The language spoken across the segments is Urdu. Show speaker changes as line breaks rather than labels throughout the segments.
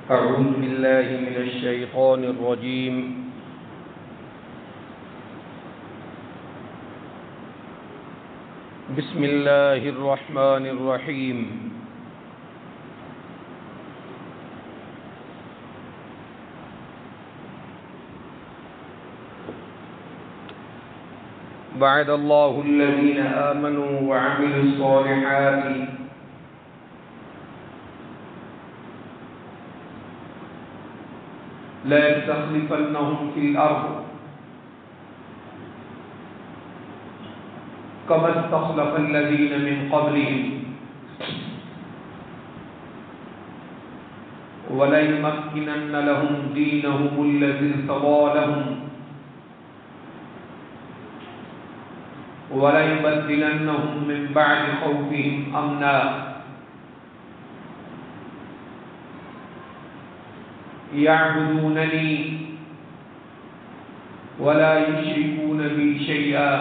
أعوذ بالله من الشيطان الرجيم بسم الله الرحمن الرحيم وعد الله الذين آمنوا وعملوا الصالحات لا يستخلفنهم في الأرض كما استخلف الذين من قبلهم وليمكنن لهم دينهم الذي ارتضى لهم وليبدلنهم من بعد خوفهم أمنا يعبدونني ولا يشركون بي شيئا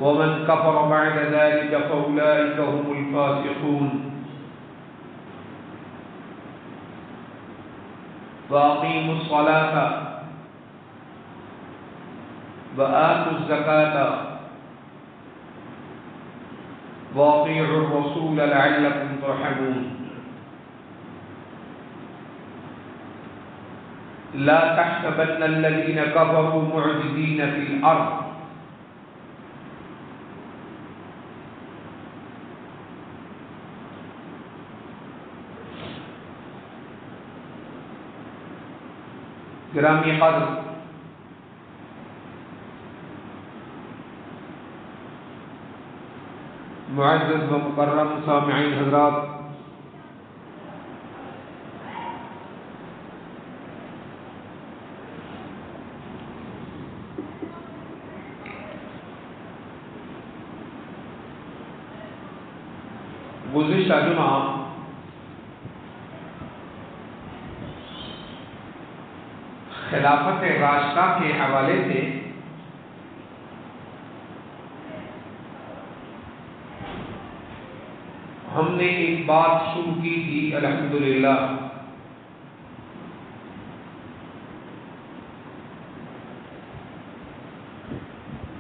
ومن كفر بعد ذلك فأولئك هم الفاسقون وأقيموا الصلاة وآتوا الزكاة وأطيعوا الرسول لعلكم ترحمون لا تحسبن الذين كفروا معجزين في الأرض گرامی قدر معزز و مکرم سامعین حضرات، گزشتہ جمعہ خلافت راشدہ کے حوالے سے ہم نے ایک بات شروع کی تھی الحمدللہ،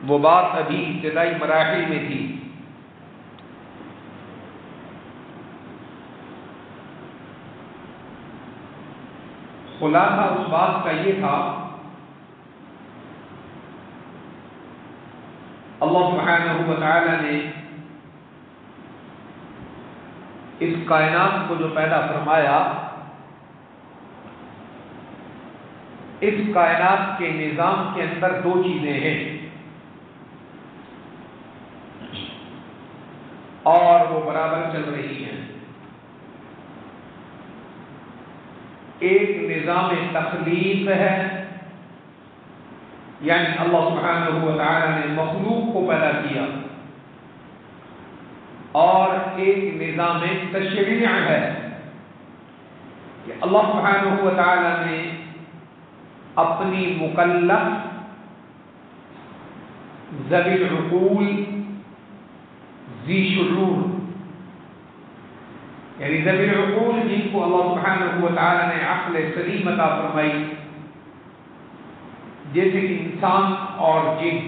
وہ بات ابھی ابتدائی مراحل میں تھی۔ خلاصہ اس بات کا یہ تھا، اللہ سبحانہ و تعالی نے اس کائنات کو جو پیدا فرمایا، اس کائنات کے نظام کے اندر دو چیزیں ہیں اور وہ برابر چل رہی ہیں۔ ایک نظام تخلیق ہے، یعنی اللہ سبحانہ و تعالی نے مخلوق کو پیدا کیا، اور ایک نظام تشریع ہے کہ اللہ سبحانہ و تعالی نے اپنی مکلف ذوی العقول ذی شعور، یعنی ذوی العقول جن کو اللہ سبحانہ و تعالی نے عقل سلیم عطا فرمائی، جیسے انسان اور جن،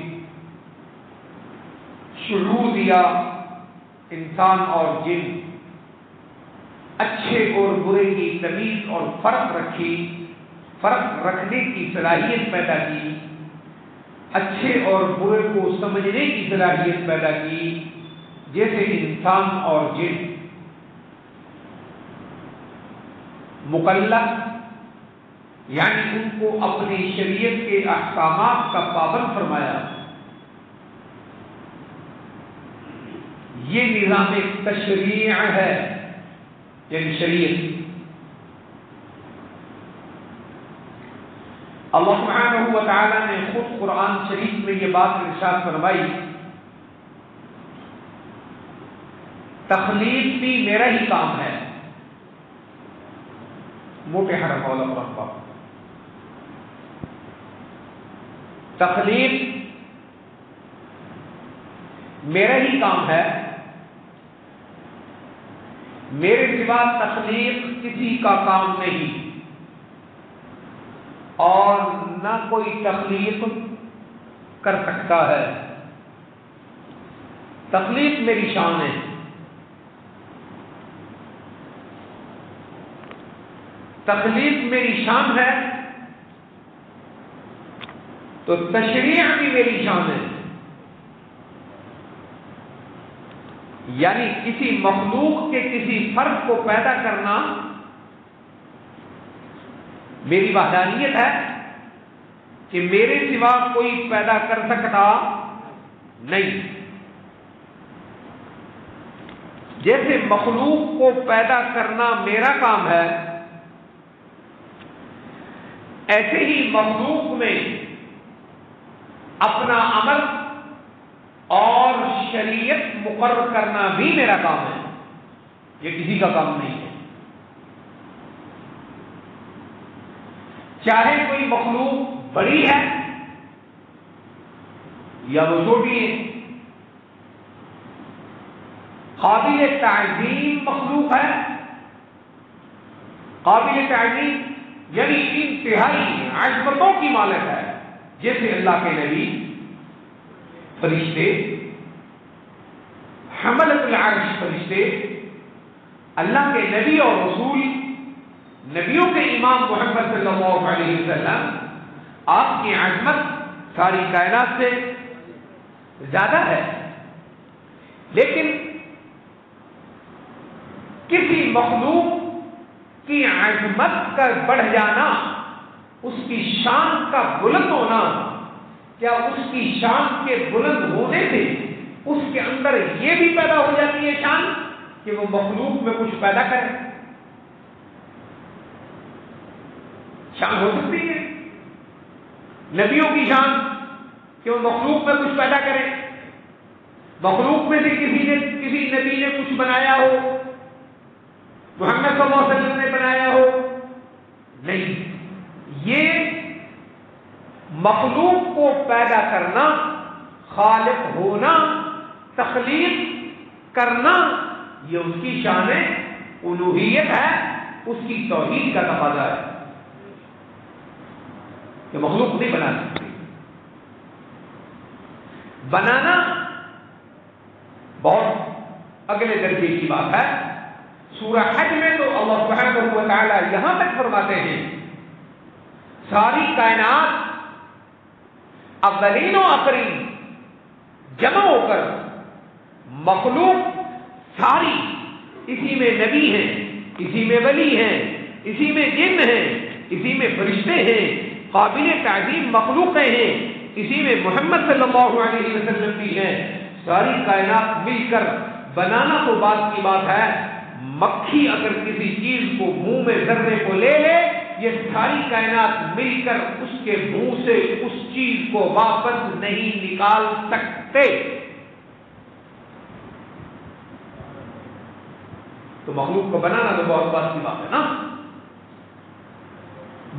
شعور دیا انسان اور جن، اچھے اور برے کی تمیز اور فرق رکھنے کی صلاحیت پیدا کی، اچھے اور برے کو سمجھنے کی صلاحیت پیدا کی، جیسے انسان اور جن مکلف، یعنی ان کو اپنی شریعت کے احکامات کا پابند فرمایا۔ یہ نظام ایک تشریع ہے، یعنی شریعت۔ اللہ سبحانہ و تعالی نے خود قرآن شریف میں یہ بات ارشاد فرمائی، تخلیق بھی میرا ہی کام ہے، موٹے حرف والا قرآن پاک، تخلیق میرا ہی کام ہے، میرے سوا تخلیق کسی کا کام نہیں اور نہ کوئی تخلیق کر سکتا ہے۔ تخلیق میری شان ہے، تخلیق میری شان ہے تو تشریع بھی میری شان ہے، یعنی کسی مخلوق کے کسی فرد کو پیدا کرنا میری وحدانیت ہے کہ میرے سوا کوئی پیدا کر سکتا نہیں۔ جیسے مخلوق کو پیدا کرنا میرا کام ہے، ایسے ہی مخلوق میں اپنا عمل اور شریعت مقرر کرنا بھی میرا کام ہے، یہ کسی کا کام نہیں ہے۔ چاہے کوئی مخلوق بڑی ہے یا وہ چھوٹی ہے، قابل تعظیم مخلوق ہے، قابل تعظیم یعنی انتہائی عظمتوں کی مالک ہے، جیسے اللہ کے نبی، فرشتے، حملۃ العرش فرشتے، اللہ کے نبی اور رسول، نبیوں کے امام محمد صلی اللہ علیہ وسلم، آپ کی عظمت ساری کائنات سے زیادہ ہے۔ لیکن کسی مخلوق کی عظمت کا بڑھ جانا، اس کی شان کا بلند ہونا، کیا اس کی شان کے بلند ہونے سے اس کے اندر یہ بھی پیدا ہو جاتی ہے شان کہ وہ مخلوق میں کچھ پیدا کرے؟ شان ہو سکتی ہے نبیوں کی شان کہ وہ مخلوق میں کچھ پیدا کرے، مخلوق میں سے کسی نبی نے کچھ بنایا ہو، محمد صلی اللہ علیہ وسلم نے بنایا ہو؟ نہیں، یہ مخلوق کو پیدا کرنا، خالق ہونا، تخلیق کرنا، یہ اس کی شان الوہیت ہے، اس کی توحید کا تقاضا ہے کہ مخلوق نہیں بنا سکتی۔ بنانا بہت اگلے درجے کی بات ہے۔ سورہ حج میں تو اللہ سبحانہ و تعالی یہاں تک فرماتے ہیں ساری کائنات اولین و آخرین جمع ہو کر، مخلوق ساری، اسی میں نبی ہیں، اسی میں ولی ہیں، اسی میں جن ہیں، اسی میں فرشتے ہیں، قابل تعظیم مخلوقیں ہیں، اسی میں محمد صلی اللہ علیہ وسلم بھی ہیں، ساری کائنات مل کر بنانا تو بات کی بات ہے، مکھی اگر کسی چیز کو منہ میں ذرے کو لے لے، یہ ساری کائنات مل کر اس کے منہ سے اس چیز کو واپس نہیں نکال سکتے۔ تو مخلوق کو بنانا تو بہت بات کی بات ہے نا۔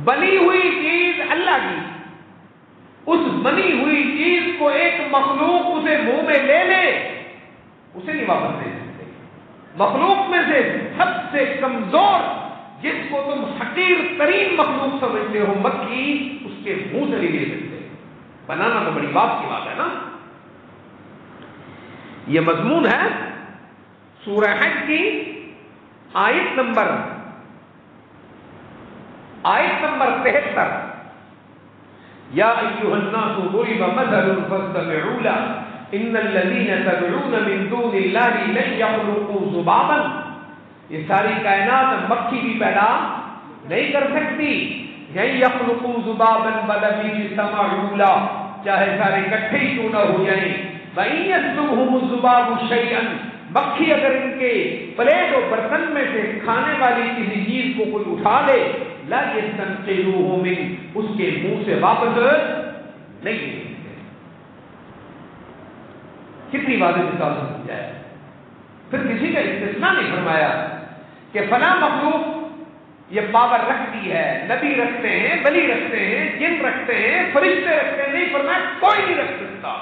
بنی ہوئی چیز اللہ کی، اس بنی ہوئی چیز کو ایک مخلوق اسے منہ میں لے لے، اسے نہیں واپس دے سکتے۔ مخلوق میں سے سب سے کمزور، جس کو تم حقیر ترین مخلوق سمجھتے ہو، مکھی، اس کے منہ سے نہیں لے سکتے۔ بنانا تو بڑی بات کی بات ہے نا۔ یہ مضمون ہے سورہ حج کی آیت نمبر 73۔ یا ایھا الناس ضرب مثل فاستمعوا له ان الذين تدعون من دون الله لن يخلقوا ذبابا۔ یہ ساری کائنات مکھی بھی پیدا نہیں کر سکتی۔ یہی یخلقوا ذبابا ولو اجتمعوا له، چاہے سارے اکٹھے ہی کیوں نہ ہو جائیں۔ وَإِن يَسْلُبْهُمُ الذُّبَابُ شَيْئًا، مکھی اگر ان کے پلیٹ اور برتن میں سے کھانے والی کسی چیز کو کوئی اٹھا لے، لا يستنقذوه منه، اس کے منہ سے واپس نہیں لے سکتے۔ کتنی واضح مثال سمجھ جائے۔ پھر کسی کا استثناء نہیں فرمایا کہ فلاں مخلوق یہ پاور رکھتی ہے، نبی رکھتے ہیں، ولی رکھتے ہیں، جن رکھتے ہیں، فرشتے رکھتے ہیں، نہیں فرمایا کوئی نہیں رکھ سکتا۔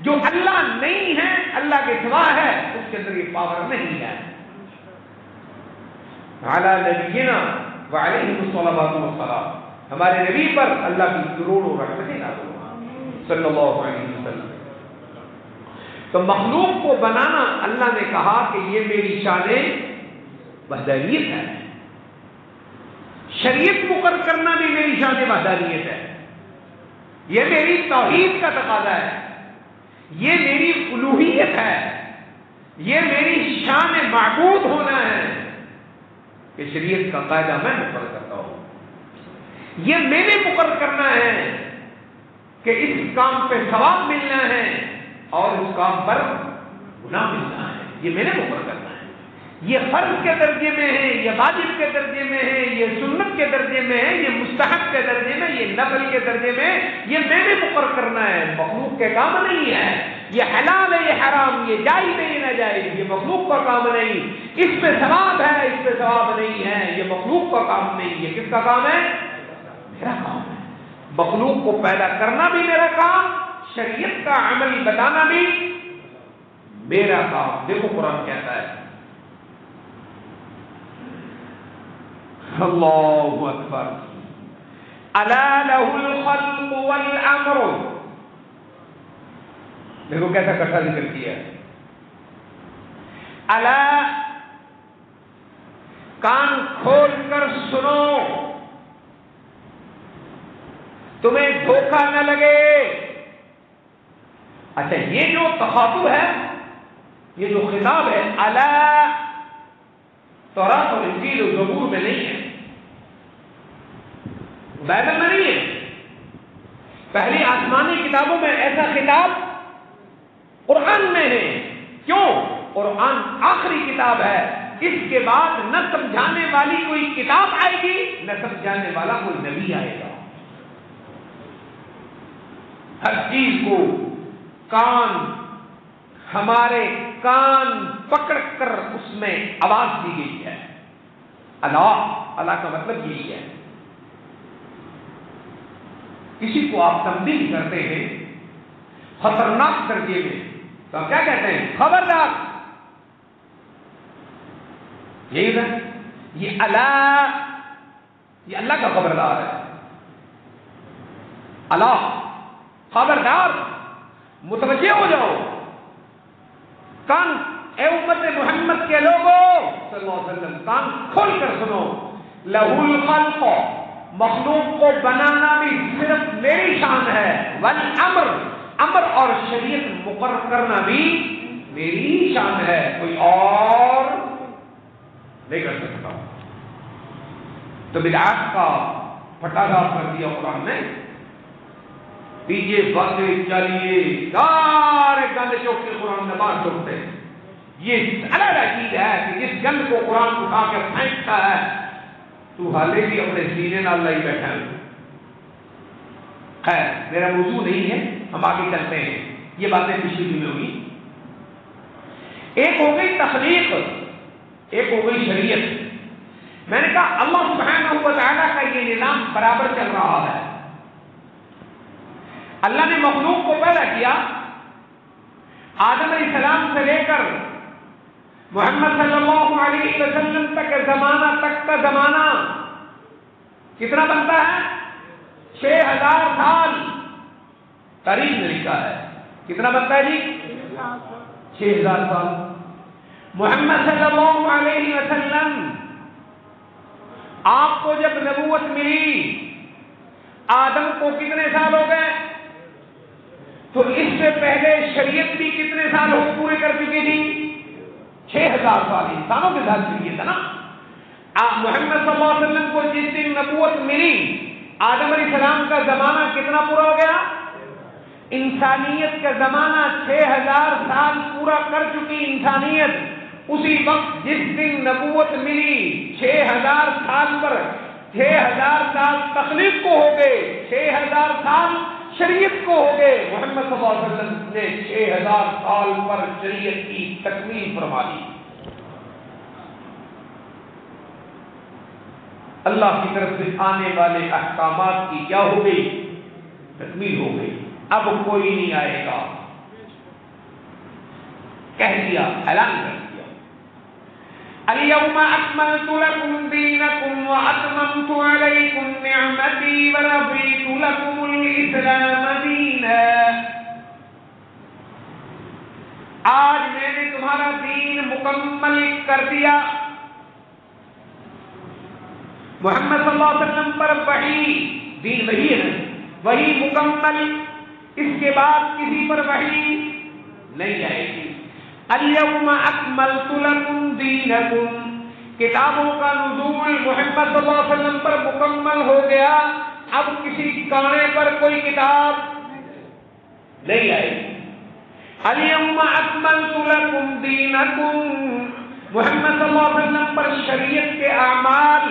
جو اللہ نہیں ہے، اللہ کے سوا ہے، اس کے اندر یہ پاور نہیں ہے۔ علی نبینا وعلیہ الصلوات والسلام، ہمارے نبی پر اللہ کی کروڑوں رحمتیں نازل ہوں صلی اللہ علیہ وسلم۔ تو مخلوق کو بنانا، اللہ نے کہا کہ یہ میری شان وحدانیت ہے، شریعت مقرر کرنا بھی میری شان وحدانیت ہے، یہ میری توحید کا تقاضا ہے، یہ میری الوہیت ہے، یہ میری شان معبود ہونا ہے کہ شریعت کا قاعدہ میں مقرر کرتا ہوں، یہ میں نے مقرر کرنا ہے کہ اس کام پہ ثواب ملنا ہے اور اس کام پر گناہ ملنا ہے، یہ میں نے مقرر کرنا ہے، یہ فرض کے درجے میں ہے، یہ واجب کے درجے میں ہے، یہ سنت کے درجے میں ہے، یہ مستحب کے درجے میں، یہ نفل کے درجے میں، یہ میں نے مقرر کرنا ہے، مخلوق کے کام نہیں ہے، یہ حلال ہے یہ حرام، یہ جائز ہے یہ ناجائز، یہ مخلوق کا کام نہیں، اس پہ ثواب ہے اس پہ ثواب نہیں ہے، یہ مخلوق کا کام نہیں، یہ کس کا کام ہے؟ میرا کام ہے۔ مخلوق کو پیدا کرنا بھی میرا کام، شریعت کا عمل بتانا بھی میرا کام۔ دیکھو قرآن کہتا ہے، اللہ اکبر، الا لہ الخلق والامر، دیکھو کیسا کٹھا ذکر کیا ہے، الا، کان کھول کر سنو، تمہیں دھوکہ نہ لگے۔ اچھا یہ جو تخاطب ہے، یہ جو خطاب ہے، الا تورات اور انجیل و زبور میں نہیں ہے، بائبل میں نہیں ہے، پہلی آسمانی کتابوں میں ایسا خطاب قرآن میں ہے۔ کیوں؟ قرآن آخری کتاب ہے، اس کے بعد نہ سمجھانے والی کوئی کتاب آئے گی نہ سمجھانے والا کوئی نبی آئے گا۔ ہر چیز کو کان، ہمارے کان پکڑ کر اس میں آواز دی گئی ہے، اللہ، اللہ کا مطلب یہی ہے۔ کسی کو آپ تنبیہ کرتے ہیں خطرناک درجے میں تو آپ کیا کہتے ہیں؟ خبردار، یہی ہے، یہ اللہ کا خبردار ہے، اللہ خبردار، متوجہ ہو جاؤ، کان، اے امت محمد کے لوگوں صلی اللہ علیہ وسلم، کان کھول کر سنو، لہ الخلق، مخلوق کو بنانا بھی صرف میری شان ہے، والامر، امر اور شریعت مقرر کرنا بھی میری شان ہے، کوئی اور نہیں کر سکتا۔ تو بدعات کا پٹاخہ کر دیا قرآن نے، پیچھے باتیں چلیے، سارے گند چوک کے قرآن میں باہر چھوڑتے ہیں۔ یہ الگ چیز ہے کہ جس گند کو قرآن اٹھا کے پھینکتا ہے تو حالے بھی اپنے سینے نال لائی بیٹھا ہے۔ خیر میرا موضوع نہیں ہے، ہم آگے چلتے ہیں، یہ باتیں پچھلی دن میں ہوئی۔ ایک ہو گئی تخلیق، ایک ہو گئی شریعت۔ میں نے کہا اللہ سبحانہ و تعالیٰ کا یہ نظام برابر چل رہا ہے۔ اللہ نے مخلوق کو پیدا کیا، آدم علیہ السلام سے لے کر محمد صلی اللہ علیہ وسلم تک کا زمانہ کتنا بنتا ہے؟ 6000 سال۔ تاریخ میں لکھا ہے کتنا بنتا ہے جی؟ 6000 سال۔ محمد صلی اللہ علیہ وسلم آپ کو جب نبوت ملی، آدم کو کتنے سال ہو گئے؟ تو اس سے پہلے شریعت بھی کتنے سال پورے کر چکی تھی؟ 6000 سال انسانوں کے ساتھ شریعت ہے نا۔ محمد صلی اللہ علیہ وسلم کو جس دن نبوت ملی، آدم علیہ السلام کا زمانہ کتنا پورا ہو گیا؟ انسانیت کا زمانہ 6000 سال پورا کر چکی انسانیت۔ اسی وقت جس دن نبوت ملی، 6000 سال پر 6000 سال تخلیق کو ہو گئے، 6000 سال شریعت کو ہو گئے۔ محمد صلی اللہ علیہ وسلم نے 6000 سال پر شریعت کی تکمیل فرما دی۔ اللہ کی طرف سے آنے والے احکامات کی کیا ہو گئی؟ تکمیل ہو گئی۔ اب کوئی نہیں آئے گا، کہہ دیا، اعلان کر دیا۔ اليوم اکملت لکم دینکم واتممت علیکم نعمتی ورضیت لکم الاسلام دینا. آج میں نے تمہارا دین مکمل کر دیا. محمد صلی اللہ علیہ وسلم پر وحی، دین وہی ہے، وہی مکمل، اس کے بعد کسی پر وحی نہیں آئے گی. اليوم اکملت لکم دینکم، کتابوں کا نزول محمد صلی اللہ علیہ وسلم پر مکمل ہو گیا. اب کسی کانے پر کوئی کتاب نہیں آئے گی. اليوم اکملت لکم دینکم، محمد صلی اللہ علیہ وسلم پر شریعت کے اعمال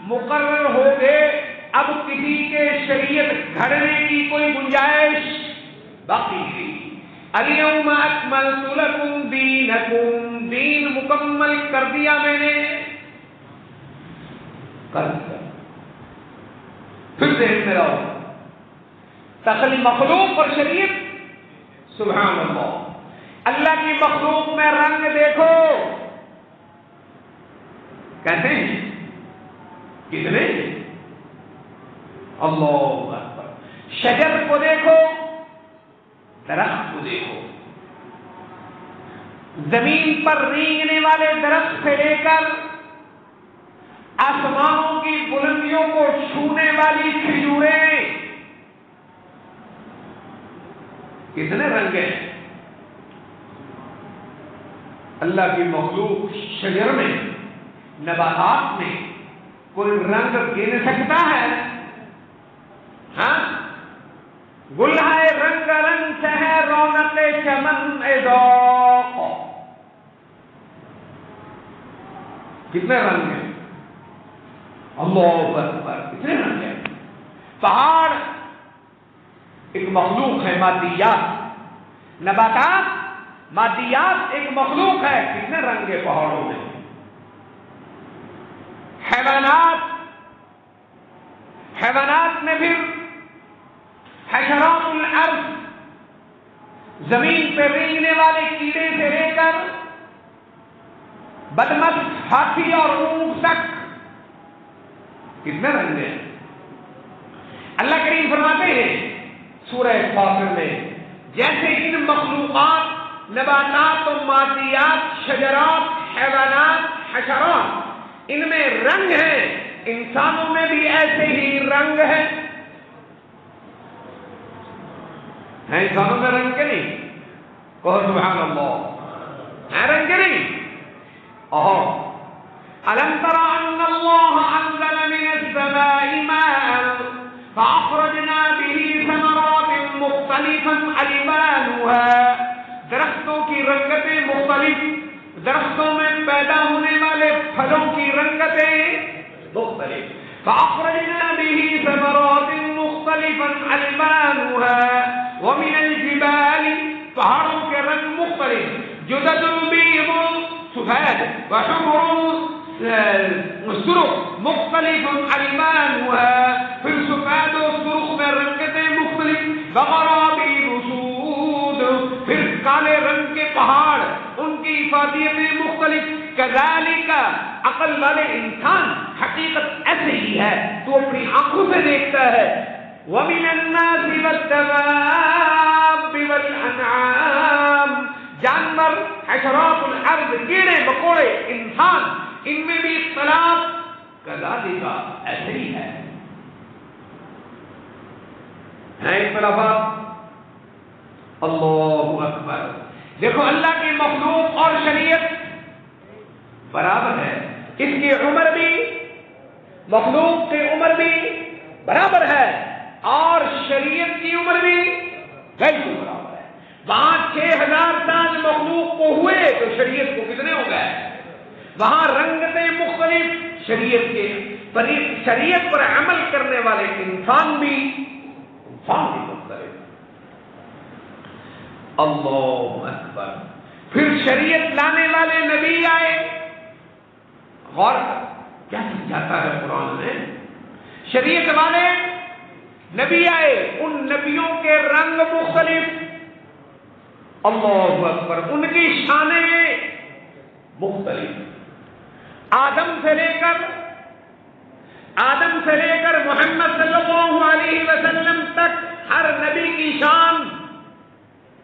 مقرر ہو گئے. اب کسی کے شریعت گھڑنے کی کوئی گنجائش باقی نہیں. اليوم اکملت لکم دینکم، دین مکمل کر دیا میں نے، کر دیا. پھر ذہن میں رہو، تخلیق مخلوق اور شریعت، سبحان اللہ. اللہ کی مخلوق میں رنگ دیکھو، کہتے ہیں کتنے، اللہ اکبر. شجر کو دیکھو، درخت کو دیکھو، زمین پر رینگنے والے درخت سے لے کر آسمانوں کی بلندیوں کو چھونے والی کھجوریں، کتنے رنگ ہیں. اللہ کی مخلوق شجر میں، نباتات میں کوئی رنگ گن سکتا ہے؟ ہاں، گل ہے رنگ رنگ سے ہے رونق چمن ذوق. کتنے رنگ ہیں، اللہ اکبر، کتنے رنگ ہیں. پہاڑ ایک مخلوق ہے، مادیات، نباتات مادیات ایک مخلوق ہے، کتنے رنگ ہے پہاڑوں میں. حیوانات میں بھی حشرات الارض، زمین پہ رینگنے والے کیڑے سے لے کر بدمست ہاتھی اور اونٹ تک، کتنے رنگ ہیں. اللہ کریم فرماتے ہیں سورہ فاطر میں، جیسے ان مخلوقات، نباتات و مادیات، شجرات، حیوانات، حشرات، ان میں رنگ ہیں، انسانوں میں بھی ایسے ہی رنگ ہیں. انسانوں میں رنگ کے نہیں، کہو سبحان اللہ، ہے رنگ کے نہیں. أَلَمْ تَرَ أَنَّ اللَّهَ أَنزَلَ مِنَ السَّمَاءِ مَاءً فَأَخْرَجْنَا بِهِ ثَمَرَاتٍ مُخْتَلِفًا أَلْوَانُهَا، درختوں کی رنگتیں مختلف، درختوں میں پیدا ہونے والے پھلوں کی رنگتیں مختلف. فَأَخْرَجْنَا بِهِ ثَمَرَاتٍ مُخْتَلِفًا أَلْوَانُهَا وَمِنَ الْجِبَالِ، پہاڑوں کے رنگ مختلف، جُدَدٌ بِيضٌ، سفید، وحمر سرخ، مختلف الوانها، پھر سفید و سرخ میں رنگتیں مختلف. وغرابیب سود، پھر کالے رنگ کے پہاڑ، ان کی افادیتیں مختلف. کذالک، عقل والے انسان حقیقت ایسے ہی ہے، تو اپنی آنکھوں سے دیکھتا ہے. ومن الناس والدواب والانعام، جانور، حشرات الارض، کیڑے مکوڑے، انسان، ان میں بھی اختلاف. کذالک، ایسے ہی ہے اختلافات. اللہ اکبر. دیکھو اللہ کی مخلوق اور شریعت برابر ہے. اس کی عمر بھی، مخلوق کی عمر بھی برابر ہے، اور شریعت کی عمر بھی بالکل برابر ہے. وہاں 6000 سال مخلوق کو ہوئے تو شریعت کو کتنے ہو گئے. وہاں رنگتیں مختلف، شریعت پر عمل کرنے والے انسان بھی مختلف. اللہ اکبر. پھر شریعت لانے والے نبی آئے. غور کیا سمجھاتا ہے قرآن میں. شریعت والے نبی آئے، ان نبیوں کے رنگ مختلف، اللہ اکبر، ان کی شانیں مختلف. آدم سے لے کر محمد صلی اللہ علیہ وسلم تک ہر نبی کی شان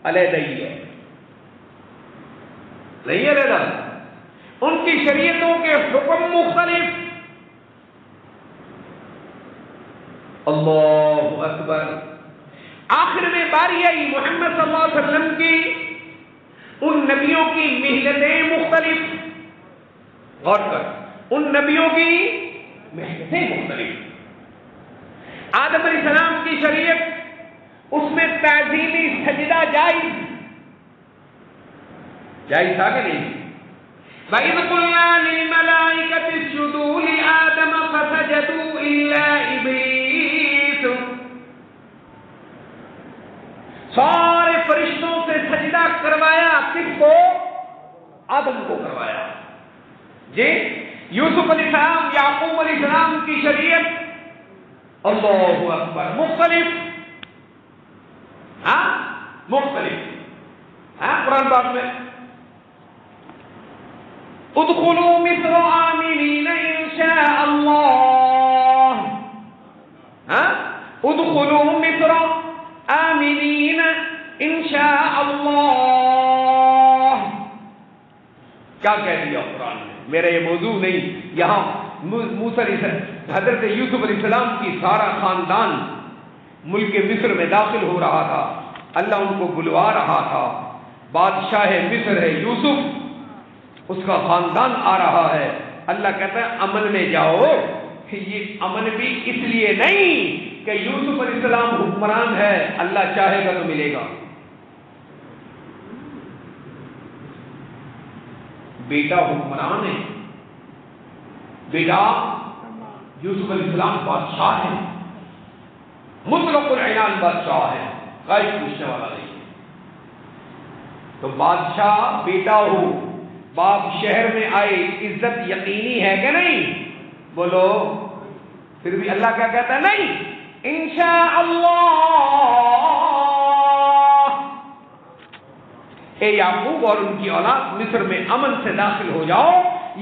علیحدہ ہی ہے، نہیں علیحدہ، ان کی شریعتوں کے حکم مختلف۔ اللہ اکبر۔ آخر میں باری آئی محمد صلی اللہ علیہ وسلم کی، ان نبیوں کی محنتیں مختلف، غور کر، ان نبیوں کی محنتیں مختلف۔ آدم علیہ السلام کی شریعت، اس میں تعظیمی سجدہ جائز تھا کہ نہیں؟ وَإِذْ قُلْنَا لِلْمَلَائِكَةِ اسْجُدُوا لِآدَمَ فَسَجَدُوا إِلَّا إِبْلِيسَ، سارے فرشتوں سے سجدہ کروایا، کس کو؟ آدم کو کروایا۔ جی یوسف علیہ السلام، یعقوب علیہ السلام کی شریعت، اللہ اکبر، مختلف، مختلف، قرآن پاک میں ادخلوا مصر آمنین ان شاء اللہ، ادخلوا مصر آمنین ان شاء اللہ، کیا کہہ دیا قرآن نے؟ میرا یہ موضوع نہیں، یہاں حضرت یوسف علیہ السلام کی سارا خاندان ملک مصر میں داخل ہو رہا تھا، اللہ ان کو بلوا رہا تھا، بادشاہ مصر ہے یوسف، اس کا خاندان آ رہا ہے، اللہ کہتا ہے امن میں جاؤ۔ یہ امن بھی اس لیے نہیں کہ یوسف علیہ السلام حکمران ہے، اللہ چاہے گا تو ملے گا۔ بیٹا حکمران ہے، بیٹا یوسف علیہ السلام بادشاہ ہے، مطلق العنان بادشاہ ہے، غائب پوچھنے والا نہیں۔ تو بادشاہ بیٹا ہو، باپ شہر میں آئے، عزت یقینی ہے کہ نہیں؟ بولو۔ پھر بھی اللہ کیا کہتا ہے؟ نہیں، انشاءاللہ اے یعقوب اور ان کی اولاد مصر میں امن سے داخل ہو جاؤ۔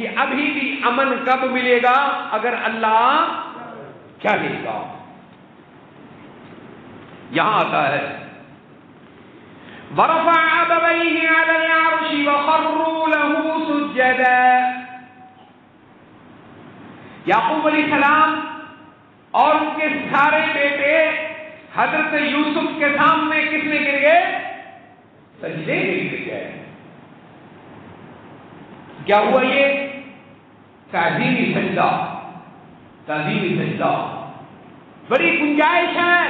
یہ ابھی بھی امن کب ملے گا؟ اگر اللہ کیا لے گا؟ یہاں آتا ہے وَرَفَعَ أَبَوَيْهِ عَلَى الْعَرْشِ وَخَرُّوا لَهُ سُجَّدًا، یعقوب علیہ السلام اور ان کے سارے بیٹے حضرت یوسف کے سامنے کس میں گر گئے؟ سجدے میں گر گئے۔ کیا ہوا؟ یہ تعظیمی سجدہ، تعظیمی سجدہ، بڑی گنجائش ہے،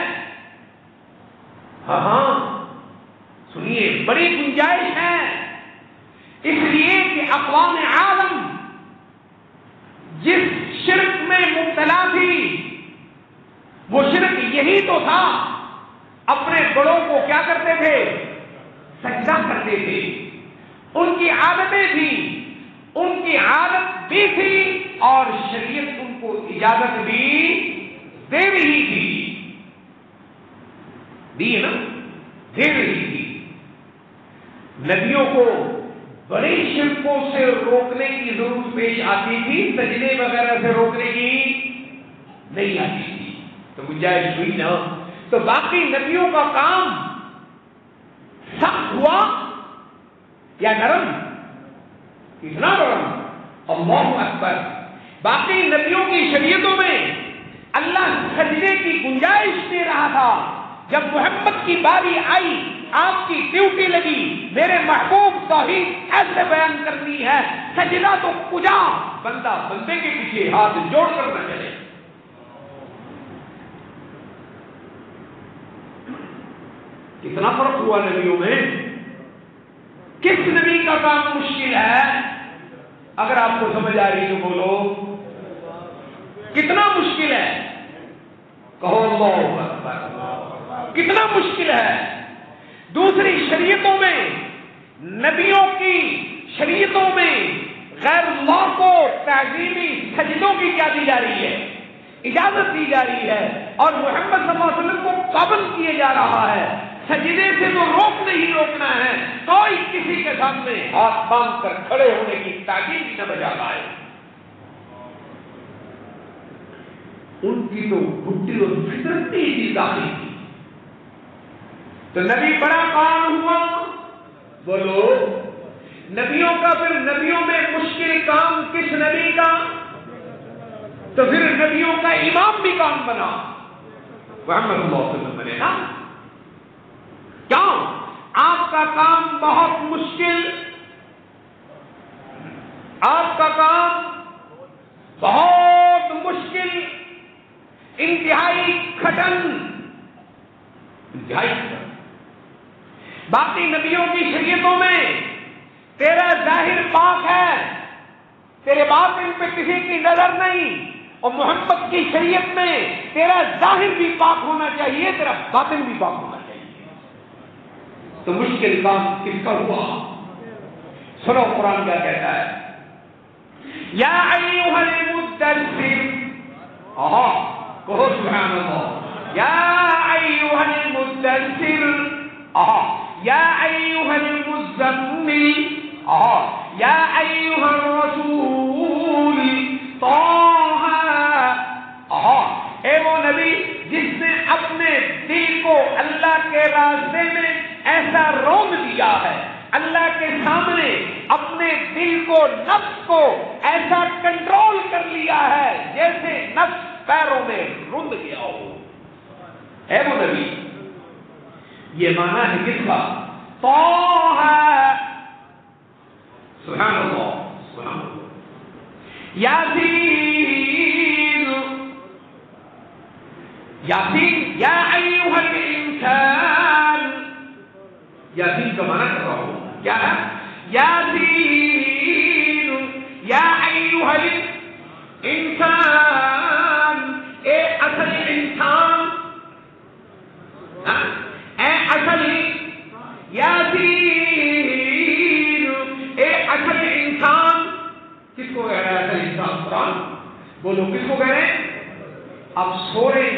ہاں سنیے، بڑی گنجائش ہے، اس لیے کہ اقوام عالم جس شرک میں مبتلا تھی، وہ شرک یہی تو تھا، اپنے بڑوں کو کیا کرتے تھے؟ سجدہ کرتے تھے، ان کی عادتیں تھیں، ان کی عادت بھی تھی اور شریعت ان کو اجازت بھی دے رہی تھی، دی نا، دے رہی تھی۔ نبیوں کو بڑی شرکوں سے روکنے کی ضرورت پیش آتی تھی، سجدے وغیرہ سے روکنے کی نہیں آتی تھی، تو گنجائش ہوئی نا۔ تو باقی نبیوں کا کام سخت ہوا یا نرم؟ اتنا نرم، اللہ اکبر۔ باقی نبیوں کی شریعتوں میں اللہ سجدے کی گنجائش دے رہا تھا۔ جب محمد کی باری آئی، آپ کی ڈیوٹی لگی، میرے محبوب توحید ایسے بیان کرنی ہے، سجدہ تو کجا، بندہ بندے کے پیچھے ہاتھ جوڑ کر نہ چلے۔ کتنا فرق ہوا نبیوں میں؟ کس نبی کا کام مشکل ہے؟ اگر آپ کو سمجھ آ رہی تو بولو، کتنا مشکل ہے؟ کہو اللہ اکبر، کتنا مشکل ہے؟ دوسری شریعتوں میں، نبیوں کی شریعتوں میں غیر اللہ کو تعظیمی سجدوں کی کیا دی جا رہی ہے؟ اجازت دی جا رہی ہے، اور محمد صلی اللہ علیہ وسلم کو پابند کیے جا رہا ہے۔ سجدے سے تو روکنا ہے، کوئی کسی کے سامنے ہاتھ باندھ کر کھڑے ہونے کی تاکید بھی نہ بجا پائے۔ ان کی تو بھٹی اور فطرتی ہی داخل تھی. تو نبی بڑا کام ہوا. بولو نبیوں کا پھر نبیوں میں مشکل کام کس نبی کا؟ تو پھر نبیوں کا امام بھی کام بنا محمد صلی اللہ علیہ وسلم بنے نا. کیوں؟ آپ کا کام بہت مشکل، آپ کا کام بہت مشکل، انتہائی کھٹن، انتہائی کھٹن. باقی نبیوں کی شریعتوں میں تیرا ظاہر پاک ہے، تیرے باطن پہ کسی کی نظر نہیں. اور محمد کی شریعت میں تیرا ظاہر بھی پاک ہونا چاہیے، تیرا باطن بھی پاک ہونا چاہیے. تو مشکل کام کس کا ہوا؟ سنو قرآن کیا کہتا ہے. یا ایھا المدثر، کہو سبحان اللہ. یا ایھا المدثر، یا ایھا المزمل، یا ایھا الرسول طٰہ. اے وہ نبی جس نے اپنے دل کو اللہ کے راستے میں ایسا روک دیا ہے، اللہ کے سامنے اپنے دل کو، نفس کو ایسا کنٹرول کر لیا ہے جیسے نفس پیروں میں رند گیا ہو. اے وہ نبی، یہ معنی ہے کس کا؟ طٰہ. سبحان اللہ، سبحان اللہ. یاسین، یاسین، یا ایھا الانسان. یاسین کا معنی کر رہا ہوں کیا ہے؟ یاسین، یا ایھا الانسان، اے اصل انسان، اے اصل یاسین، اے اصل انسان. کس کو کہہ رہا ہے اصل انسان؟ قرآن. بولو کس کو کہہ رہے ہیں؟ اب سو رہے،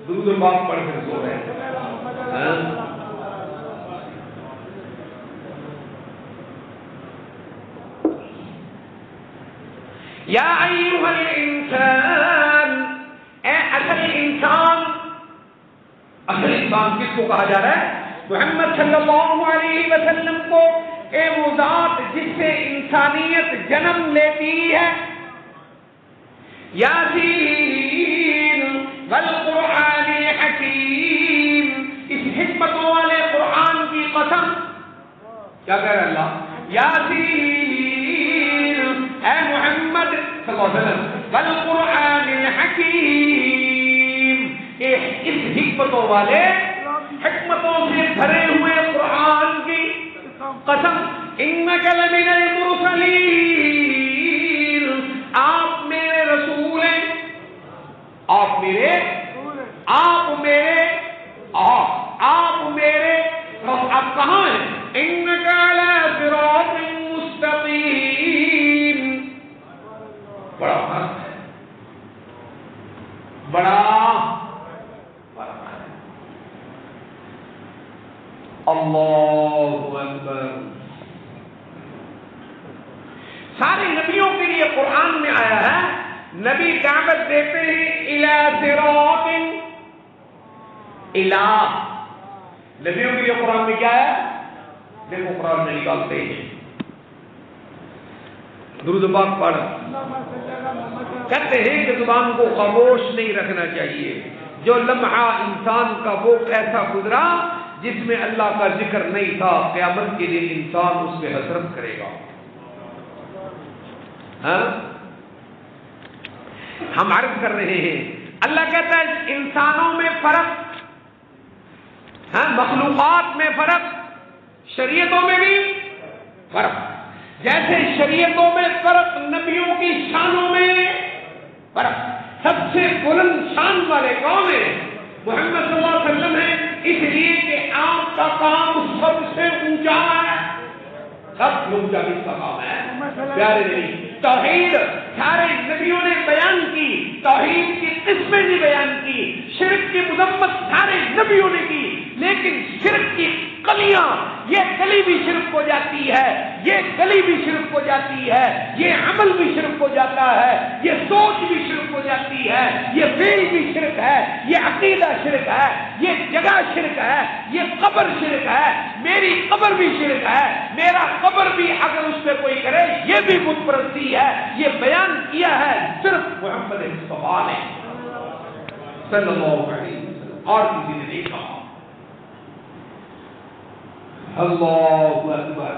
درود پاک پڑھ کر سو رہے ہیں. یا ایھا الانسان، اے اصل انسان. اصل انسان کس کو کہا جا رہا ہے؟ محمد صلی اللہ علیہ وسلم کو. اے وہ ذات جس سے انسانیت جنم لیتی ہے. یاسین والقرآن الحکیم، اس حکمتوں والے قرآن کی قسم. کیا کہہ رہا ہے اللہ؟ یاسین، اے محمد صلی اللہ علیہ وسلم، والقرآن الحکیم، اس حکمتوں والے، حکمتوں سے بھرے ہوئے قرآن کی قسم. انک لمن المرسلین، آپ میرے رسول ہیں، آپ میرے، آپ میرے، آپ میرے. آپ کہاں ہیں؟ انک علی صراط مستقیم. بڑا فرق ہے، بڑا فرق ہے. اللہ اکبر. سارے نبیوں کے لیے قرآن میں آیا ہے، نبی دعوت دیتے ہیں الی صراط، الی. نبیوں کے لیے قرآن میں کیا ہے؟ دیکھو قرآن میں نکالتے ہیں، درود پاک پڑھ. کہتے ہیں کہ زبان کو خاموش نہیں رکھنا چاہیے. جو لمحہ انسان کا وہ ایسا گزرا جس میں اللہ کا ذکر نہیں تھا، قیامت کے دن انسان اس پہ حسرت کرے گا. ہم عرض کر رہے ہیں، اللہ کہتا ہے انسانوں میں فرق، مخلوقات میں فرق، شریعتوں میں بھی فرق. جیسے شریعتوں میں فرق، نبیوں کی شانوں میں فرق. سب سے بلند شان والے کون ہیں؟ محمد صلی اللہ علیہ وسلم ہیں، اس لیے کہ آپ کا کام سب سے اونچا ہے. سب سے اونچا کس کا کام ہے؟ پیارے نہیں. توحید سارے نبیوں نے بیان کی، توحید کی قسمیں بھی بیان کی. شرک کی مذمت سارے نبیوں نے کی، لیکن شرک کی کلیاں، یہ کلی بھی شرک ہو جاتی ہے، یہ کلی بھی شرک ہو جاتی ہے، یہ عمل بھی شرک ہو جاتا ہے، یہ سوچ بھی شرک ہو جاتی ہے، یہ فعل بھی شرک ہے، یہ عقیدہ شرک ہے، یہ جگہ شرک ہے، یہ قبر شرک ہے، میری قبر بھی شرک ہے، میرا قبر بھی اگر اس پہ کوئی کرے یہ بھی بت پرستی ہے. یہ بیان کیا ہے صرف محمد مصطفیٰ نے صلی اللہ علیہ وسلم، اور کسی نے نہیں کہا. اللہ اکبر،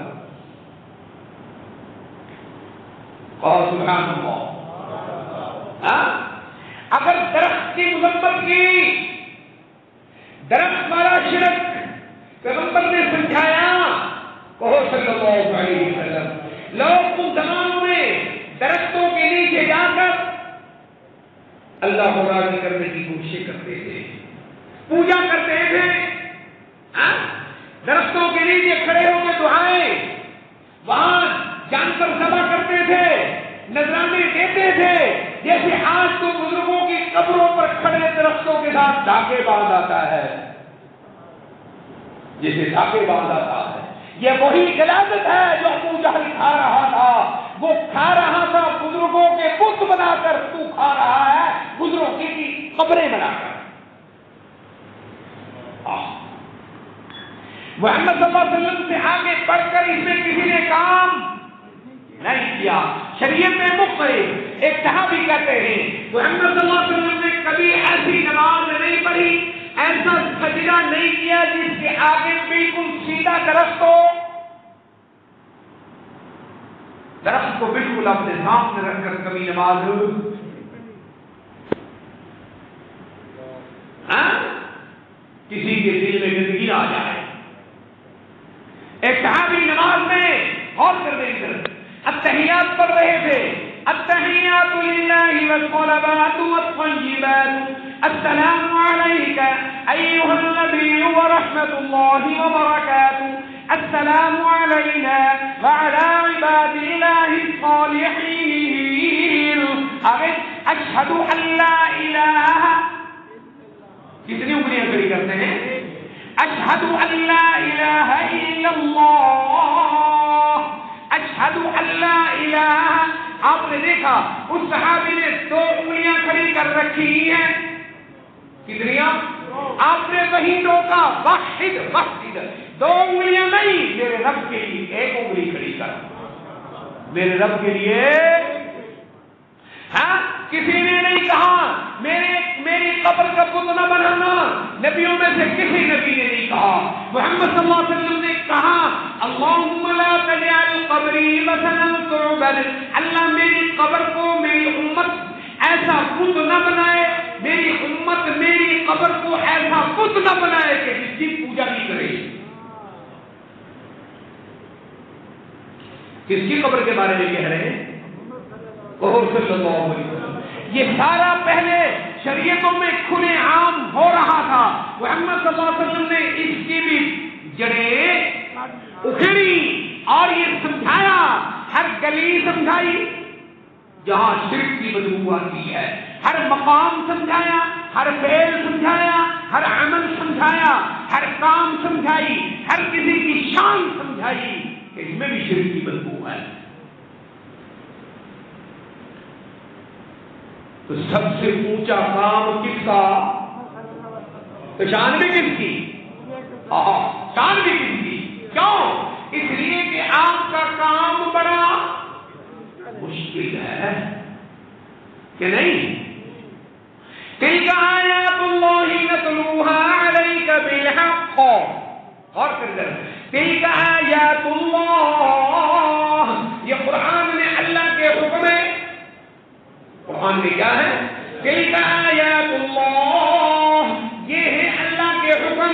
سبحان اللہ. اگر درخت کی مذمت کی، درخت والا شرک پیغمبر نے سمجھایا، کہو صلی اللہ علیہ وسلم. لوگ ان زمانوں میں درختوں کے نیچے جا کر اللہ کو راضی کرنے کی کوشش کرتے تھے، پوجا کرتے تھے، درختوں کے نیچے کھڑے ہو کے دعائیں، وہاں جانور ذبح کرتے تھے، نذرانے دیتے تھے. جیسے آج تو بزرگوں کی قبروں پر کھڑے درختوں کے ساتھ ڈاکے باندھ آتا ہے، جیسے ڈاکے باندھ آتا ہے. یہ وہی غلاظت ہے جو ابو جہل کھا رہا تھا. وہ کھا رہا تھا بزرگوں کے بت بنا کر، تو کھا رہا ہے بزرگوں کی قبریں بنا کر. محمد صلی اللہ علیہ وسلم سے آگے بڑھ کر اس میں کسی نے کام نہیں کیا. شریعت میں مختلف ایک صحابی کہتے ہیں محمد صلی اللہ علیہ وسلم نے کبھی ایسی نماز نہیں پڑھی، ایسا سجدہ نہیں کیا جس کے آگے بالکل سیدھا درخت ہو. درخت کو بالکل اپنے سامنے رکھ کر کبھی نماز کسی کے دل میں گندگی نہ آ جائے. ایک صحابی نماز میں غور کر دیں گے، التحیات پڑھ رہے تھے، التحیات للہ والصلوات والطیبات السلام علیک ایھا النبی ورحمۃ اللہ وبرکاتہ السلام علینا وعلی عباد اللہ الصالحین. آگے اشہد ان لا الہ، کتنی انگلیاں کھڑی کرتے ہیں؟ اشہد ان لا الہ الا اللہ، اشہد ان لا الہ. آپ نے دیکھا اس صحابی نے 2 انگلیاں کھڑی کر رکھی ہیں. کتنیاں؟ آپ نے وہی ٹوکا، واحد واحد، 2 انگلیاں نہیں، میرے رب کے لیے 1 انگلی کھڑی کر، میرے رب کے لیے. ہاں، کسی نے نہیں کہا میری قبر کا بت نہ بنانا، نبیوں میں سے کسی نبی نے نہیں کہا. محمد صلی اللہ علیہ وسلم نے کہا اللہم لا تجعل قبری مثلا تعبد، اللہ میری قبر کو، میری امت ایسا بت نہ بنائے، میری امت میری قبر کو ایسا بت نہ بنائے کہ جس کی پوجا نہیں کرے. کس کی قبر کے بارے میں کہہ رہے ہیں؟ صلی اللہ علیہ وسلم. یہ سارا پہلے شریعتوں میں کھلے عام ہو رہا تھا. محمد صلی اللہ علیہ وسلم نے اس کی بھی جڑیں اکھڑی اور یہ سمجھایا، ہر گلی سمجھائی جہاں شرک کی بدبو آتی ہے، ہر مقام سمجھایا، ہر فعل سمجھایا، ہر عمل سمجھایا، ہر کام سمجھائی، ہر کسی کی شان سمجھائی کہ اس میں بھی شرک کی بدبو ہے. تو سب سے اونچا کام کس کا؟ تو شان بھی کس کی؟ شان بھی کس کی؟ کیوں؟ اس لیے کہ آپ کا کام بڑا مشکل ہے کہ نہیں. تلک آیات اللہ نتلوها علیک بالحق، غور کر، تلک آیات اللہ، یہ قرآن میں اللہ کے حکم ہے. قرآن میں کیا ہے؟ تلک آیات اللہ، یہ ہے اللہ کے حکم.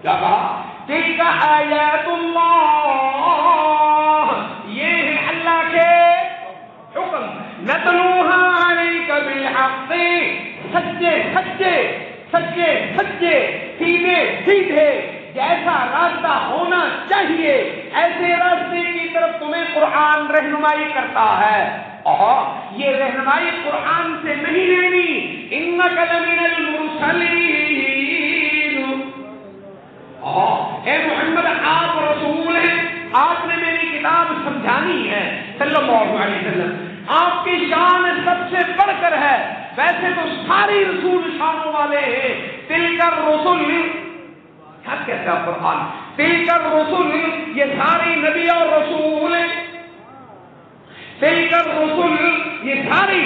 کیا کہا؟ تلک آیات اللہ، یہ ہے اللہ کے حکم. نتلوها علیک بالحق، سچے سچے سچے سچے، سیدھے سیدھے، جیسا راستہ ہونا چاہیے ایسے راستے کی طرف تمہیں قرآن رہنمائی کرتا ہے. یہ رہنمائی قرآن سے نہیں لینی. انک لمن المرسلین، اے محمد آپ رسول ہیں، آپ نے میری کتاب سمجھانی ہے صلی اللہ علیہ وسلم. آپ کی شان سب سے بڑھ کر ویسے تو ساری رسول شانوں والے ہیں. تلک الرسل، کیا کہتا ہے قرآن؟ تلک الرسل، یہ ساری نبی اور رسول ہیں. تلک الرسل، یہ ساری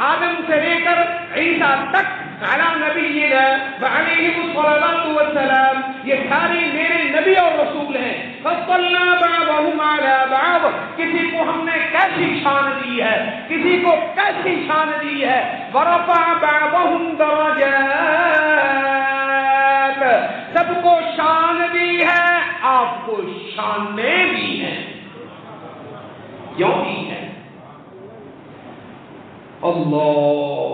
آدم سے لے کر عیسیٰ تک علی نبینا وعلیہ الصلاۃ والسلام، یہ ساری میرے نبی اور رسول ہیں. فضلنا بعضهم علی بعض، کسی کو ہم نے کیسی شان دی ہے، کسی کو کیسی شان دی ہے. ورفع بعضهم درجات، سب کو شان دی ہے، آپ کو شانیں دی ہیں. کیوں دی ہے؟ اللہ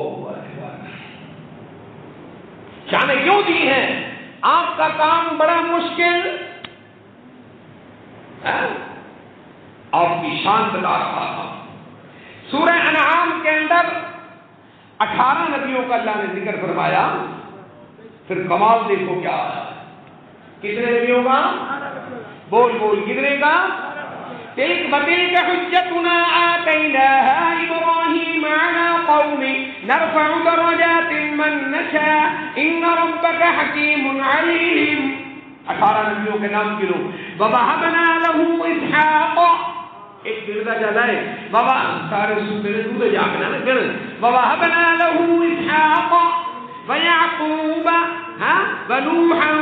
شانیں کیوں دی ہیں؟ آپ کا کام بڑا مشکل، آپ کی شان بتا رہا تھا. سورہ انعام کے اندر 18 نبیوں کا اللہ نے ذکر فرمایا. پھر کمال دیکھو کیا ہے، کتنے نبیوں کا؟ بول بول کتنے کا؟ وَتِلْكَ حُجَّتُنَا آتَيْنَاهَا إِبْرَاهِيمَ عَلَىٰ قَوْمِهِ نَرْفَعُ دَرَجَاتٍ مَّن نَّشَاءُ إِنَّ رَبَّكَ حَكِيمٌ عَلِيمٌ. 18 نبیوں کے نام گنو. وَوَهَبْنَا لَهُ إِسْحَاقَ، ایک گردا چلا ہے بابا سارے سوترے دودھ جاگنا نا گن. وَوَهَبْنَا لَهُ إِسْحَاقَ وَيَعْقُوبَ وَنُوحًا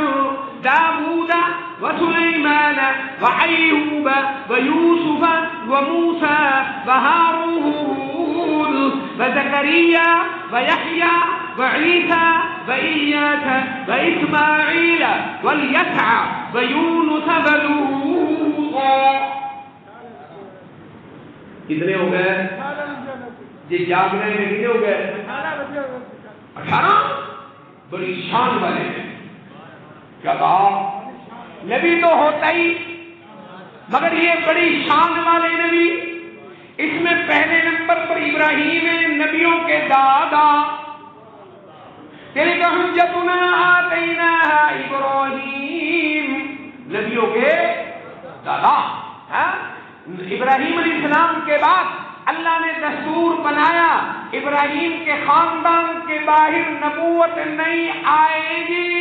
داود وسليمان وأيوب ويوسف وموسى وهارون وزكريا ويحيى وعيسى وإياس وإسماعيل واليسع ويونس ولوطا. کتنے ہو گئے؟ یہ جاگنے میں کتنے ہو گئے؟ 18. بڑی شان والے ہیں. کیا کہا؟ نبی تو ہوتا ہی، مگر یہ بڑی شان والے نبی. اس میں پہلے نمبر پر ابراہیم ہے، نبیوں کے دادا. تلک حجتنا آتیناها ابراہیم، نبیوں کے دادا. ابراہیم علیہ السلام کے بعد اللہ نے دستور بنایا ابراہیم کے خاندان کے باہر نبوت نہیں آئے گی.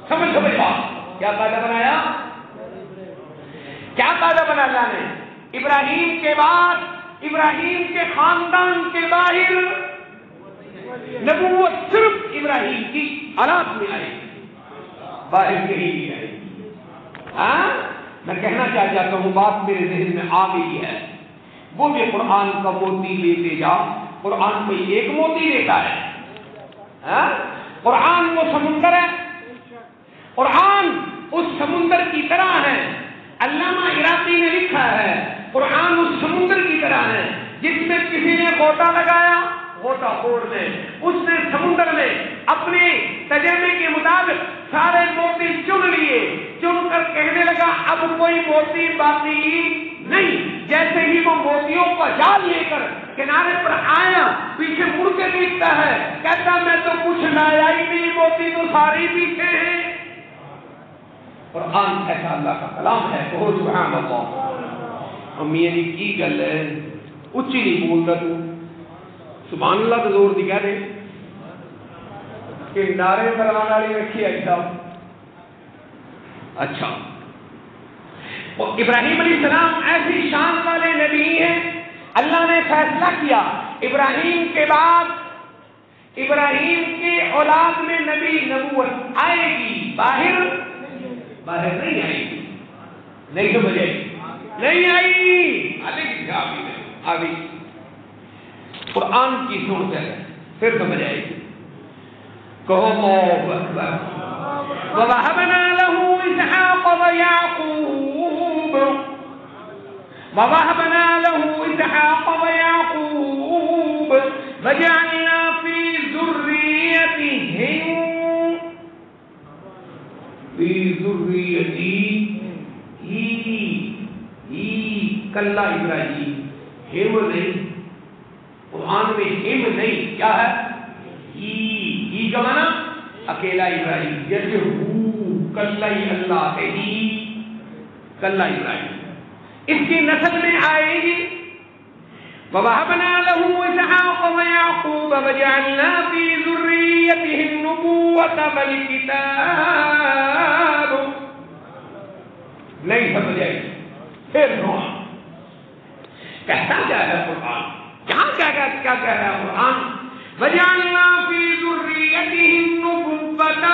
سمجھ بات، کیا قاعدہ بنایا؟ کیا قاعدہ بنا اللہ نے؟ ابراہیم کے بعد ابراہیم کے خاندان کے باہر نبوت صرف ابراہیم کی اولاد میں آئے گی، باہر کہیں نہیں آئے گی. میں کہنا کیا چاہتا ہوں، بات میرے ذہن میں آ گئی ہے. وہ بھی قرآن کا موتی لیتے جا. قرآن کوئی ایک موتی دیتا ہے؟ قرآن وہ سمندر ہے، قرآن اس سمندر کی طرح ہے. علامہ عراقی نے لکھا ہے قرآن اس سمندر کی طرح ہے جس میں کسی نے غوطہ لگایا، غوطہ خور نے، اس نے سمندر میں اپنے تجربے کے مطابق سارے موتی چن لیے، چن کر کہنے لگا اب کوئی موتی باقی نہیں. جیسے ہی وہ موتیوں کا جال لے کر کنارے پر آیا، پیچھے مڑ کے دیکھتا ہے، کہتا میں تو کچھ لایا ہی نہیں، موتی تو سارے پیچھے ہیں. قرآن ایسا اللہ کا کلام ہے. بہت سبحان اللہ. امی نے کی گل ہے، اچھی نہیں بول رہا تو سبحان اللہ تو زور دی کہہ دے کہ نعرے کروانے والی رکھی ہے صاحب. اچھا، ابراہیم علیہ السلام ایسی شان والے نبی ہیں. اللہ نے فیصلہ کیا ابراہیم کے بعد ابراہیم کے اولاد میں نبی نبوت آئے گی، باہر نہیں آئے گی. نہیں سمجھ آئی؟ نہیں آئی. ابھی قرآن کی سنتے ہیں پھر سمجھ آئے گی. کہو اللہ اکبر. وَوَهَبْنَا لَهُ إِسْحَاقَ وَيَعْقُوبَ وَوَهَبْنَا لَهُ إِسْحَاقَ وَيَعْقُوبَ وَجَعَلْنَا فِي ذُرِّيَّتِهِ کلا ابراہیم. ہم نہیں، قرآن میں ہم نہیں، کیا ہے؟ ہی کا مانا اکیلا ابراہیم. جیسے کلا اللہ ہے، کلا ابراہیم اس کی نسل میں آئے گی. وَوَهَبْنَا لَهُ إِسْحَاقَ ويعقوب وجعلنا في ذريته النبوة والكتاب. نہیں سمجھ آئی؟ پھر نوح کہتا کیا ہے قرآن؟ کیا کہہ رہا ہے قرآن؟ وجعلنا في ذريته النبوة،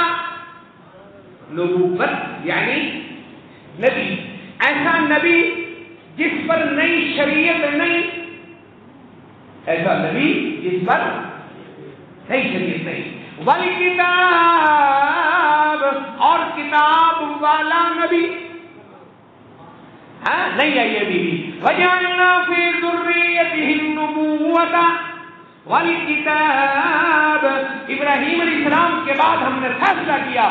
نبوت یعنی نبی، ایسا نبی جس پر نئی شریعت نہیں، ایسا نبی جس پر نئی شریعت نہیں، والکتاب اور کتاب والا نبی. ہاں نہیں ہے یہ بھی. وجعلنا في ذريته النبوة والکتاب. ابراہیم علیہ السلام کے بعد ہم نے فیصلہ کیا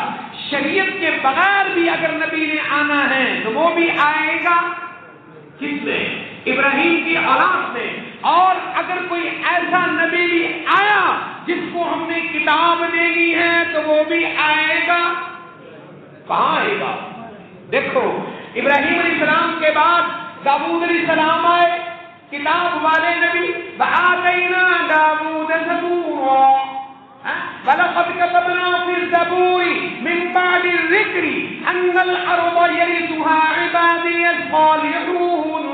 شریعت کے بغیر بھی اگر نبی نے آنا ہے تو وہ بھی آئے گا. کس نے؟ ابراہیم کی اولاد نے. اور اگر کوئی ایسا نبی بھی آیا جس کو ہم نے کتاب دینی ہے تو وہ بھی آئے گا. کہاں آئے گا؟ دیکھو ابراہیم علیہ السلام کے بعد داؤد علیہ السلام آئے، کتاب والے نبی. وآتینا داؤد زبورا وَلَقَدْ كَتَبْنَا فِي الزَّبُورِ مِن بَعْدِ الذِّكْرِ أَنَّ الْأَرْضَ يَرِثُهَا عِبَادِيَ الصَّالِحُونَ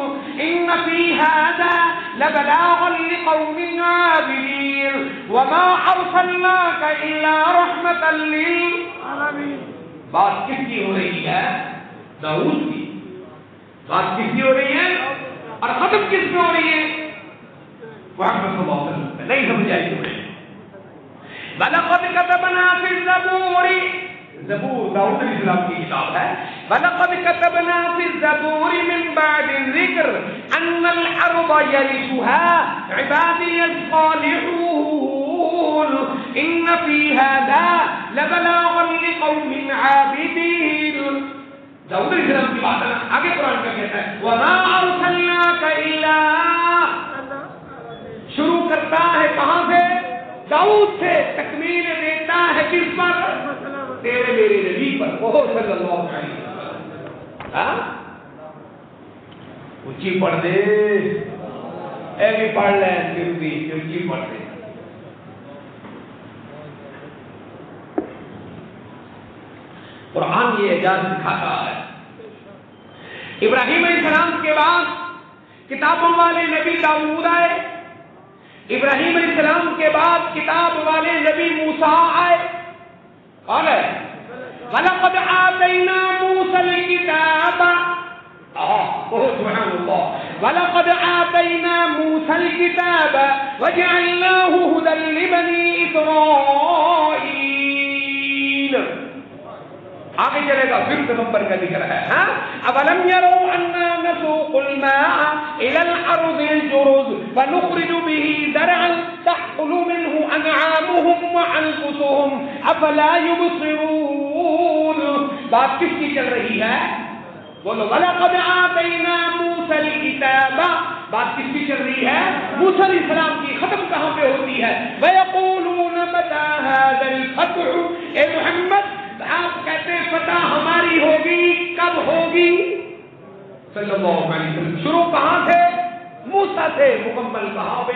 إِنَّ فِي هَذَا لَبَلَاغًا لِقَوْمٍ عَابِدِينَ وَمَا أَرْسَلْنَاكَ إِلَّا رَحْمَةً لِلْعَالَمِينَ. بات کس کی ہو رہی ہے؟ داؤد کی. بات کس کی ہو رہی ہے اور ختم کس میں ہو رہی ہے؟ محمد صلی اللہ علیہ وسلم. نہیں سمجھ آئی تمہیں؟ وَلَقَدْ كَتَبْنَا فِي الزَّبُورِ، زبور داؤد علیہ السلام کی کتاب ہے. وَلَقَدْ كَتَبْنَا فِي الزَّبُورِ مِن بَعْدِ الذِّكْرِ أَنَّ الْأَرْضَ يَرِثُهَا عِبَادِيَ الصَّالِحُونَ إِنَّ فِي هَذَا لَبَلَاغًا لِقَوْمٍ عَابِدِينَ. داؤد علیہ السلام کی بات ہے. آگے قرآن کا کہتا ہے وَمَا أَرْسَلْنَاكَ إِلَّا، شروع کرتا ہے کہاں سے؟ داؤد سے. تکمیل دیتا ہے کس پر؟ تیرے میرے نبی پر. وہ صلی اللہ علیہ وسلم. ہاں اونچی پڑھ دے، اے بھی پڑھ لیں پھر بھی اونچی پڑھ دے. قرآن یہ اعجاز دکھاتا ہے. ابراہیم علیہ السلام کے بعد کتابوں والے نبی داؤد آئے. ابراہیم علیہ السلام کے بعد کتاب والے نبی موسیٰ آئے. کون ہے؟ وَلَقَدْ آتَيْنَا مُوسَى الْكِتَابَ. سبحان اللہ. وَلَقَدْ آتَيْنَا مُوسَى الْكِتَابَ وَجَعَلْنَاهُ هُدًى لِبَنِي إِسْرَائِيلَ. آگے چلے گا پھر پیغمبر کا ذکر ہے. ہاں اولم يروا انا نسوق الماء الى الارض الجرز فنخرج به زرعا تاكل منه انعامهم وانفسهم افلا يبصرون. بات کس کی چل رہی ہے؟ بولو. ولقد آتينا موسى الكتاب. بات کس کی چل رہی ہے؟ موسیٰ علیہ السلام کی. ختم کہاں پہ ہوتی ہے؟ ويقولون متى هذا الفتح. اے محمد آپ کہتے ہیں فتح ہماری ہوگی، کب ہوگی؟ صلی اللہ علیہ وسلم. شروع کہاں سے؟ موسیٰ سے. مکمل کہاں پہ؟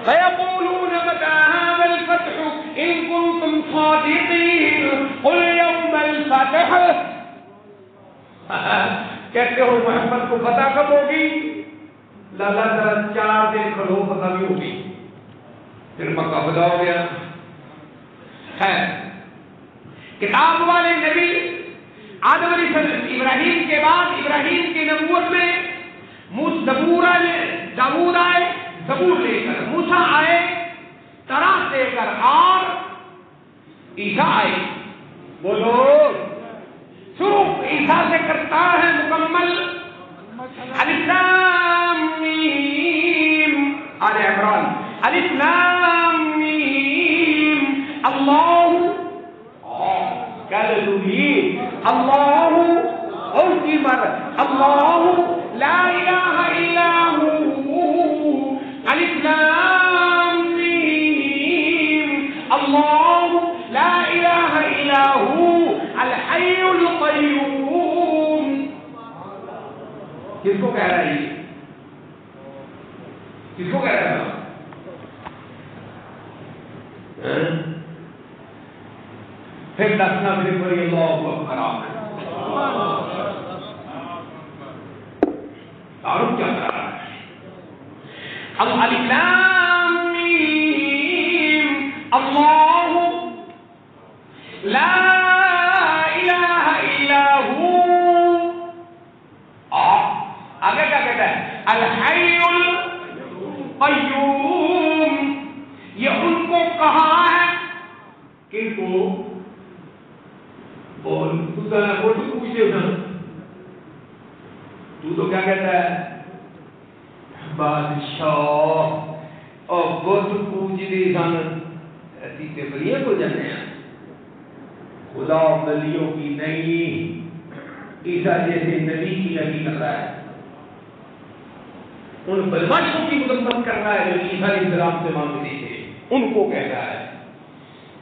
فَيَقُولُونَ مَتَى هَذَا الْفَتْحُ إِن كُنتُمْ صَادِقِينَ قُلْ يَوْمَ الْفَتْحِ. کہتے ہو محمد کو فتح کب ہوگی؟ لالا ذرا 4 دن کھڑو فتح بھی ہوگی. پھر مکہ فتح ہو گیا. ہے کتاب والے نبی آدم علیہ السلام ابراہیم کے بعد ابراہیم کی نبوت میں داؤد آئے زبور لے کر، موسیٰ آئے تورات لے کر، اور عیسیٰ آئے. بولو. شروع عیسیٰ سے کرتا ہے مکمل. الف لام میم. آل عمران. الف لام میم. اللہ اللہ اور کی مر اللہ لا الہ الا ہو. الف لام میم. اللہ لا الہ الا ہو الحی القیوم. کس کو کہہ رہا ہے؟ کس کو کہہ رہا ہے؟ پھر دسنا پھر پڑھی اللہ اکبر تعارف کیا کرا رہا ہے؟ الف لام میم اللہ لا الہ الا ہو. آگے کیا کہتا ہے؟ الحی القیوم. یہ ان کو کہا ہے کن کو؟ بول پوچھتے ہو تو کیا کہتا ہے؟ بادشاہ اور بت پوجتے سن ایسی تے بلیے کو جانے ہیں خدا بلیوں کی نہیں. عیسیٰ جیسے نبی کی نبی کر رہا ہے, ان بدماشوں کی مذمت کر رہا ہے جو عیسیٰ علیہ السلام سے مانگتے تھے. ان کو کہتا ہے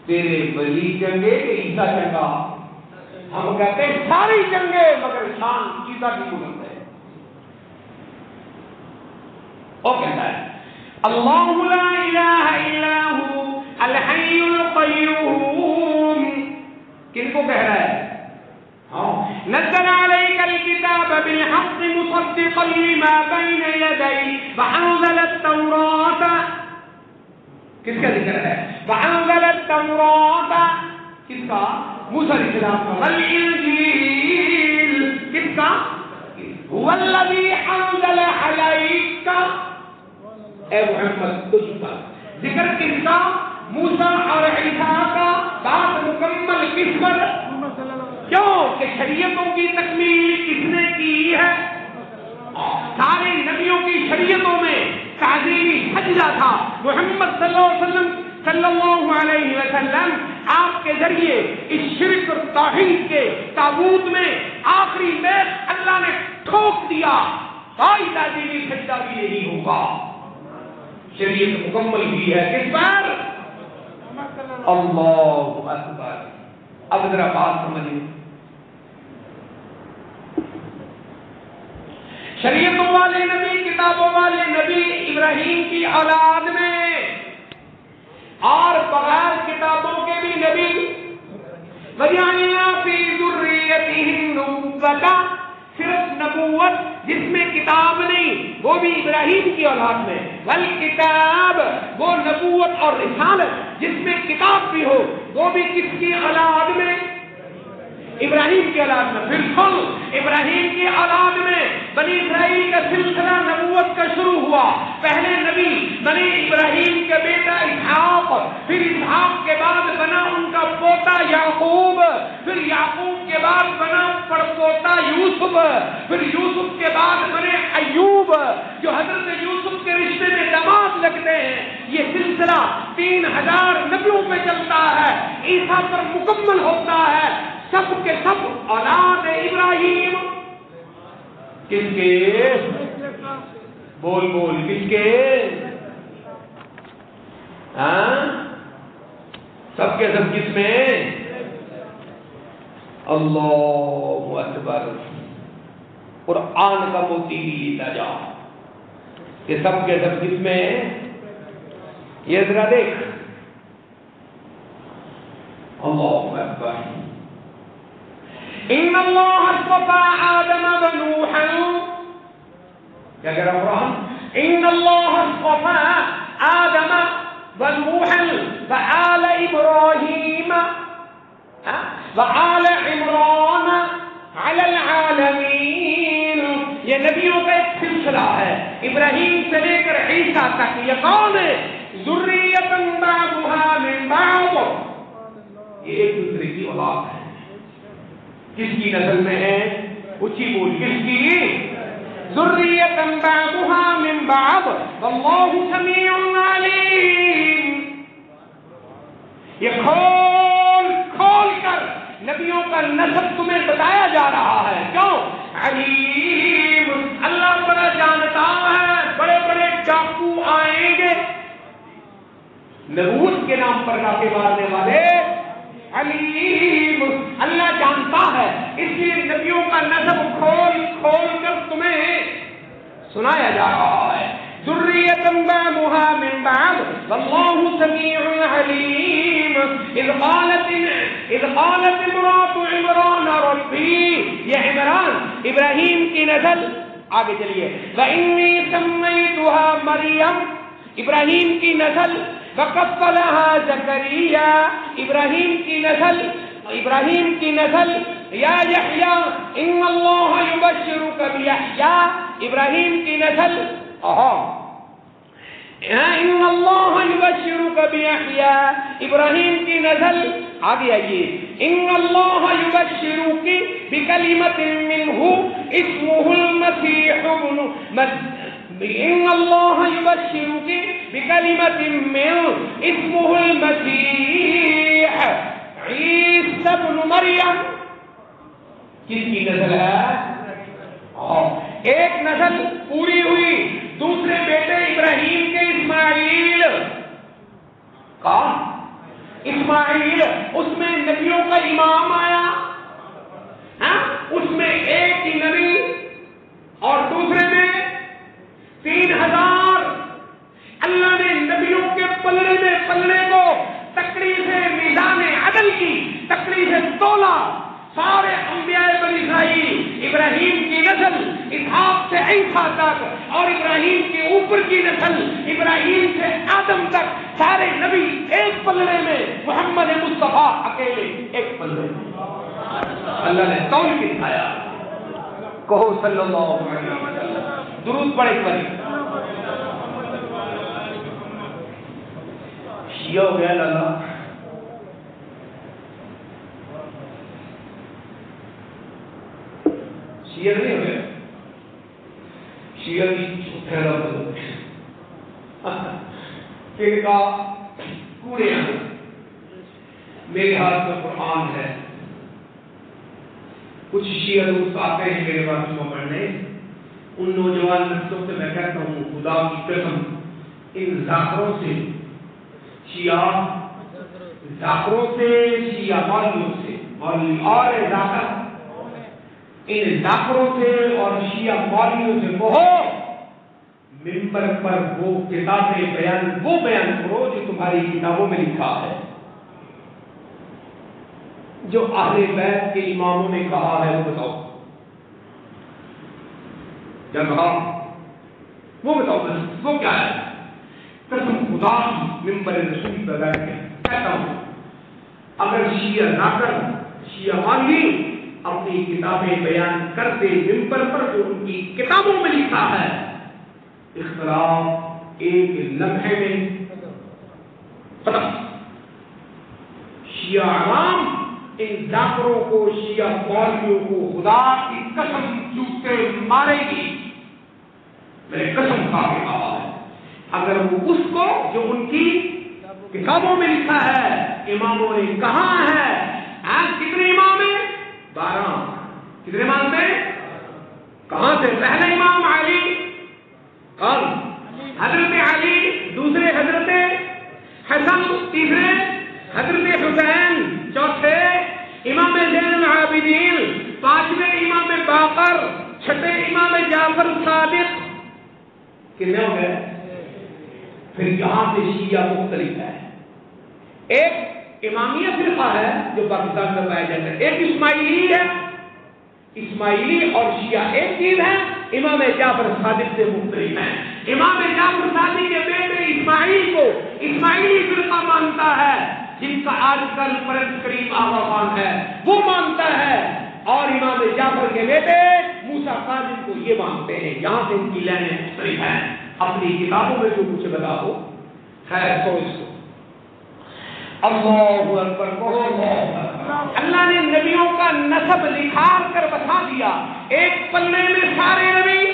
تیرے بلی چنگے کہ عیسیٰ چنگا؟ ہم کہتے ہیں ساری چنگے مگر شان عیسیٰ کی بلند ہے. اور کہتا ہے اللہ لا الہ الا ہو الحی القیوم. کن کو کہہ رہا ہے؟ نزل عليك الكتاب بالحق مصدقا لما بين يديه وأنزل التوراة. کس کا ذکر ہے؟ وأنزل التوراة کس کا؟ موسیٰ علیہ السلام کا. والإنجیل کس کا؟ هو الذي أنزل عليك اے محمد تجھ پر. ذکر کس کا؟ موسیٰ اور عیسیٰ کا. بات مکمل کس پر؟ کیوں کہ شریعتوں کی تکمیل کس نے کی ہے؟ سارے نبیوں کی شریعتوں میں تعظیمی سجدہ تھا. محمد صلی اللہ علیہ وسلم آپ کے ذریعے اس شرک اور توحید کے تابوت میں آخری میں اللہ نے ٹھوک دیا. کوئی تعظیمی سجدہ بھی نہیں ہوگا. شریعت مکمل کی ہے کس پر؟ اللہ اکبر. اب ذرا بات سمجھیں. شریعتوں والے نبی, کتابوں والے نبی ابراہیم کی اولاد میں, اور بغیر کتابوں کے بھی نبی. وَجَعَلْنَا فِي ذُرِّيَّتِهِمْ نُبُوَّةً, صرف نبوت جس میں کتاب نہیں وہ بھی ابراہیم کی اولاد میں. والکتاب وہ نبوت اور رسالت جس میں کتاب بھی ہو وہ بھی کس کی اولاد میں؟ ابراہیم کی اولاد میں. بالکل ابراہیم کی اولاد میں بنی اسرائیل کا سلسلہ نبوت کا شروع ہوا. پہلے نبی بنی ابراہیم کے بیٹا اسحاق, پھر اسحاق کے بعد بنا ان کا پوتا یعقوب, پھر یعقوب کے بعد بنا پڑپوتا یوسف, پھر یوسف کے بعد بنے ایوب جو حضرت یوسف کے رشتے میں داماد لگتے ہیں. یہ سلسلہ 3000 نبیوں پہ چلتا ہے, عیسیٰ پر مکمل ہوتا ہے. سب کے سب اولاد ابراہیم. کس کے؟ بول بول کس کے؟ سب کے سب کس میں؟ اللہ اکبر. قرآن کا موتی بھی لیتا جاؤ کہ سب کے سب کس میں؟ یہ ذرا دیکھ. اللہ اکبر. ان اللہ اصطفى آدم ونوحا. کیا کہہ رہا قرآن؟ ان اللہ اصطفى آدم ونوحا وآل ابراہیم وآل عمران علی العالمین. یہ نبیوں کا ایک سلسلہ ہے ابراہیم سے لے کر عیسیٰ تک. یہ کون ہے؟ ذریۃ بعضها من بعض. یہ ایک دوسرے کی اولاد ہے. کس کی نسل میں ہے؟ اونچی بول. کس کی؟ ذریۃ بعضها من بعض واللہ سمیع علیم. یہ کھول کھول کر نبیوں کا نسب تمہیں بتایا جا رہا ہے. کیوں؟ علیم. اللہ بڑا جانتا ہے. بڑے بڑے ڈاکو آئیں گے نبوت کے نام پر ڈاکے مارنے والے. علیم. اللہ جانتا ہے, اس لیے نبیوں کا نسب کھول کھول کر تمہیں سنایا جا رہا ہے. ذریۃ بعضها من بعض واللہ سمیع علیم. اذ قالت امرأة عمران ربی، یہ عمران ابراہیم کی نسل. آگے چلیے. وإنی سمیتها مریم، ابراہیم کی نسل. وکفلها زکریا، ابراہیم کی نسل. یا یحییٰ ان اللہ یبشرک بیحییٰ، ابراہیم کی نسل. ان اللہ یبشرک بیحییٰ، ابراہیم کی نسل. آگے آئیے. ان اللہ یبشرک بکلمۃ منہ اسمہ المسیح ابن ان اللہ یبشرک بکلمۃ منہ اسمہ المسیح عیسی ابن مریم. کس کی نسل ہے؟ ایک نسل پوری ہوئی. دوسرے بیٹے ابراہیم کے اسماعیل کا اسماعیل، اس میں نبیوں کا امام آیا. اس میں ایک ہی نبی اور دوسرے میں 3000. اللہ نے نبیوں کے پلڑے کو تکڑی سے میزان عدل کی، تکڑی سے تولا. سارے انبیاء بنی اسرائیل، ابراہیم کی نسل اسحاق سے عیسیٰ تک، اور ابراہیم کے اوپر کی نسل ابراہیم سے آدم تک، سارے نبی ایک پلڑے میں. محمد مصطفیٰ اکیلے ایک پلڑے میں. اللہ نے تول کے دکھایا. کہو صلی اللہ علیہ وسلم. درود پڑھے پڑھے. شیعہ ہو گیا لالا. شیعہ نہیں ہو گیا. شیعہ کی ٹھہرا کا کوڑے ہیں. میرے ہاتھ میں قرآن ہے. کچھ شیعہ دوست آتے ہیں میرے پاس پڑھنے. ان نوجوان نسلوں سے میں کہتا ہوں خدا کی قسم ان ذاکروں سے، شیعہ ذاکروں سے، شیعہ مولویوں سے، اور ذاکر ان ذاکروں سے اور شیعہ مولویوں سے بہت ممبر پر وہ کتابیں بیان کرو جو تمہاری کتابوں میں لکھا ہے، جو اہل بیت کے اماموں نے کہا ہے. وہ بتاؤ کیا کہا؟ وہ بتاؤ وہ کیا ہے؟ قسم خدا کی ممبر رسول پر بیٹھ کے کہتا ہوں، اگر شیعہ ذاکر، شیعہ مولوی اپنی کتابیں بیان کرتے ممبر پر جو ان کی کتابوں میں لکھا ہے، اختلاف ایک لمحے میں ختم. شیعہ عوام ان ذاکروں کو، شیعہ مولویوں کو خدا کی قسم جوتے مارے گی. میں قسم کھا کے کہا ہے، اگر وہ اس کو جو ان کی کتابوں میں لکھا ہے، اماموں نے کہاں ہے. کتنے امام ہیں؟ 12. کتنے امام تھے؟ کہاں سے؟ پہلا امام علی، کون؟ حضرت علی. دوسرے حضرت حسن، تیسرے حضرت حسین، چوتھے امام زین العابدین، پانچویں امام باقر، چھٹے امام جعفر صادق. کتنے ہو گئے؟ پھر یہاں سے شیعہ مختلف ہے. ایک امامیہ فرقہ ہے جو پاکستان میں پایا جاتا ہے، ایک اسماعیلی ہے. اسماعیلی اور شیعہ ایک چیز ہے، امام جعفر صادق سے مختلف ہے. امام جعفر صادق کے بیٹے اسماعیل کو اسماعیلی فرقہ مانتا ہے، جن کا آج کل پرنس کریم آغا خان ہے وہ مانتا ہے، اور امام جعفر کے بیٹے موسیٰ کاظم کو یہ مانتے ہیں. یہاں سے ان کی لائنیں مختلف ہیں. اپنی کتابوں میں جو کچھ بتاؤ ہے تو اس کو اللہ اکبر کہو. اللہ نے نبیوں کا نسب نکھار کر بتا دیا. ایک پلے میں سارے نبی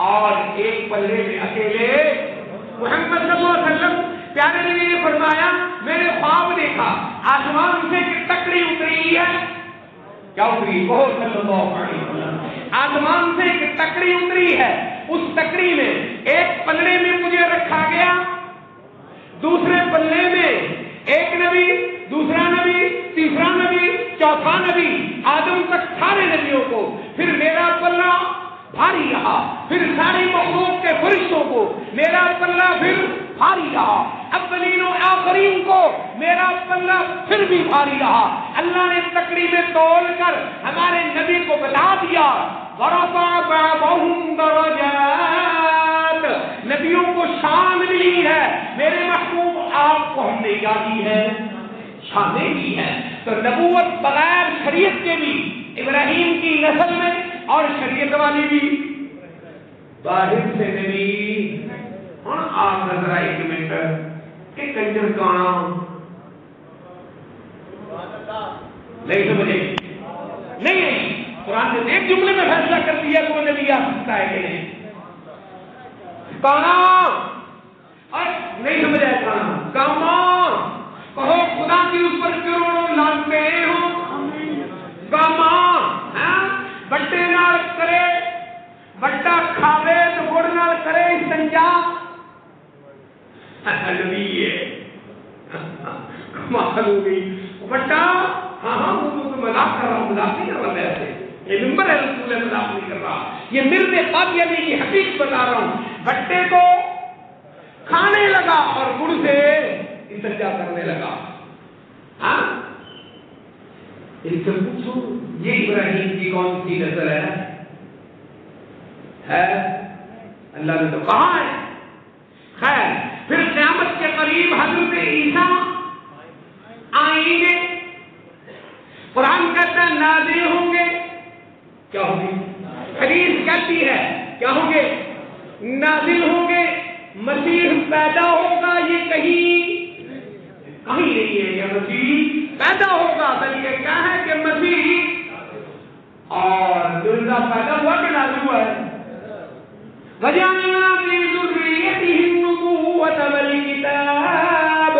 اور ایک پلے میں اکیلے محمد صلی اللہ علیہ وسلم. پیارے نبی نے فرمایا میں نے خواب دیکھا آسمان سے ایک تکڑی اتری ہے. کیا اتری؟ کہو صلی اللہ علیہ وسلم. آسمان سے ایک تکڑی اتری ہے. اس تکڑی میں ایک پلڑے میں مجھے رکھا گیا، دوسرے پلڑے میں ایک نبی، دوسرا نبی، تیسرا نبی، چوتھا نبی، آدم تک سارے نبیوں کو. پھر میرا پلڑا بھاری رہا، پھر ساری مخلوق کے فرشتوں کو میرا پلڑا پھر بھاری رہا. اولین و آخرین کو میرا پلہ پھر بھی بھاری رہا. اللہ نے تکڑی میں تول کر ہمارے نبی کو بتا دیا ورفع بعضهم درجات، نبیوں کو شان ملی ہے. میرے محبوب آپ کو ہم نے کیا دی ہے؟ شانیں دی ہے. تو نبوت بغیر شریعت کے بھی ابراہیم کی نسل میں اور شریعت والی بھی باہر سے نبی. ہاں آپ نظر آئی ایک منٹ کہ کنجر کانا نہیں سمجھے نہیں. قرآن نے ایک جملے میں فیصلہ کر دیا کہ وہ نبی آ سکتا ہے کہ نہیں. کانا اور نہیں سمجھا کانا کاما کہو خدا کی اس پر کروڑوں لانتے ہو کاما بٹے نال کرے بٹا کھاوے تو گڑ نال کرے استنجا نبی ہے کمال ہو گئی بٹا. ہاں وہ تو مذاق کر رہا ہوں، مذاق نہیں کر رہا میں ایسے. یہ ممبر ہے رسول اللہ مذاق نہیں کر رہا. یہ مرد قادیانی کی حقیقت بتا رہا ہوں. بٹے کو کھانے لگا اور گڑ سے استنجا کرنے لگا. ہاں اس سے پوچھو یہ ابراہیم کی کون سی نسل ہے؟ اللہ نے تو کہا ہے. خیر پھر قیامت کے قریب حضرت عیسیٰ آئیں گے. قرآن کہتا ہے نازل ہوں گے. کیا ہوگی؟ حدیث کہتی ہے کیا ہوں گے؟ نازل ہوں گے. مسیح پیدا ہوگا. یہ کہیں نہیں ہے کہ مسیح پیدا ہوگا، بلکہ کیا ہے کہ مسیح اور مرزا پیدا ہوا کہ نازل ہوا ہے. وَجَعَلْنَا فِي ذُرِّيَّتِهِ النُّبُوَّةَ وَالْكِتَابَ.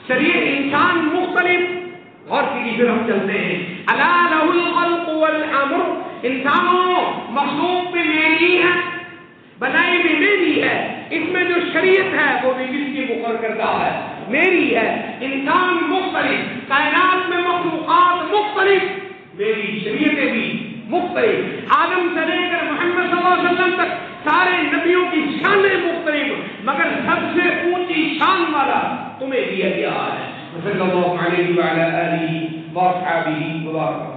شریعت انسان مختلف اور پھر ہم چلتے ہیں. أَلَا لَهُ الْخَلْقُ وَالْأَمْرُ. انسانوں مخلوق بھی میری ہے، بنائی بھی میری ہے. اس میں جو شریعت ہے وہ بھی کس کی مقرر کردہ ہے؟ میری ہے. انسان مختلف، کائنات میں مخلوقات مختلف، میری شریعتیں بھی مختلف. آدم سے لے کر محمد صلی اللہ علیہ وسلم تک سارے نبیوں کی شانیں مختلف، مگر سب سے اونچی شان والا تمہیں دیا گیا ہے. صلی اللہ علیہ وآلہ آلہ وصحبہ وبارک.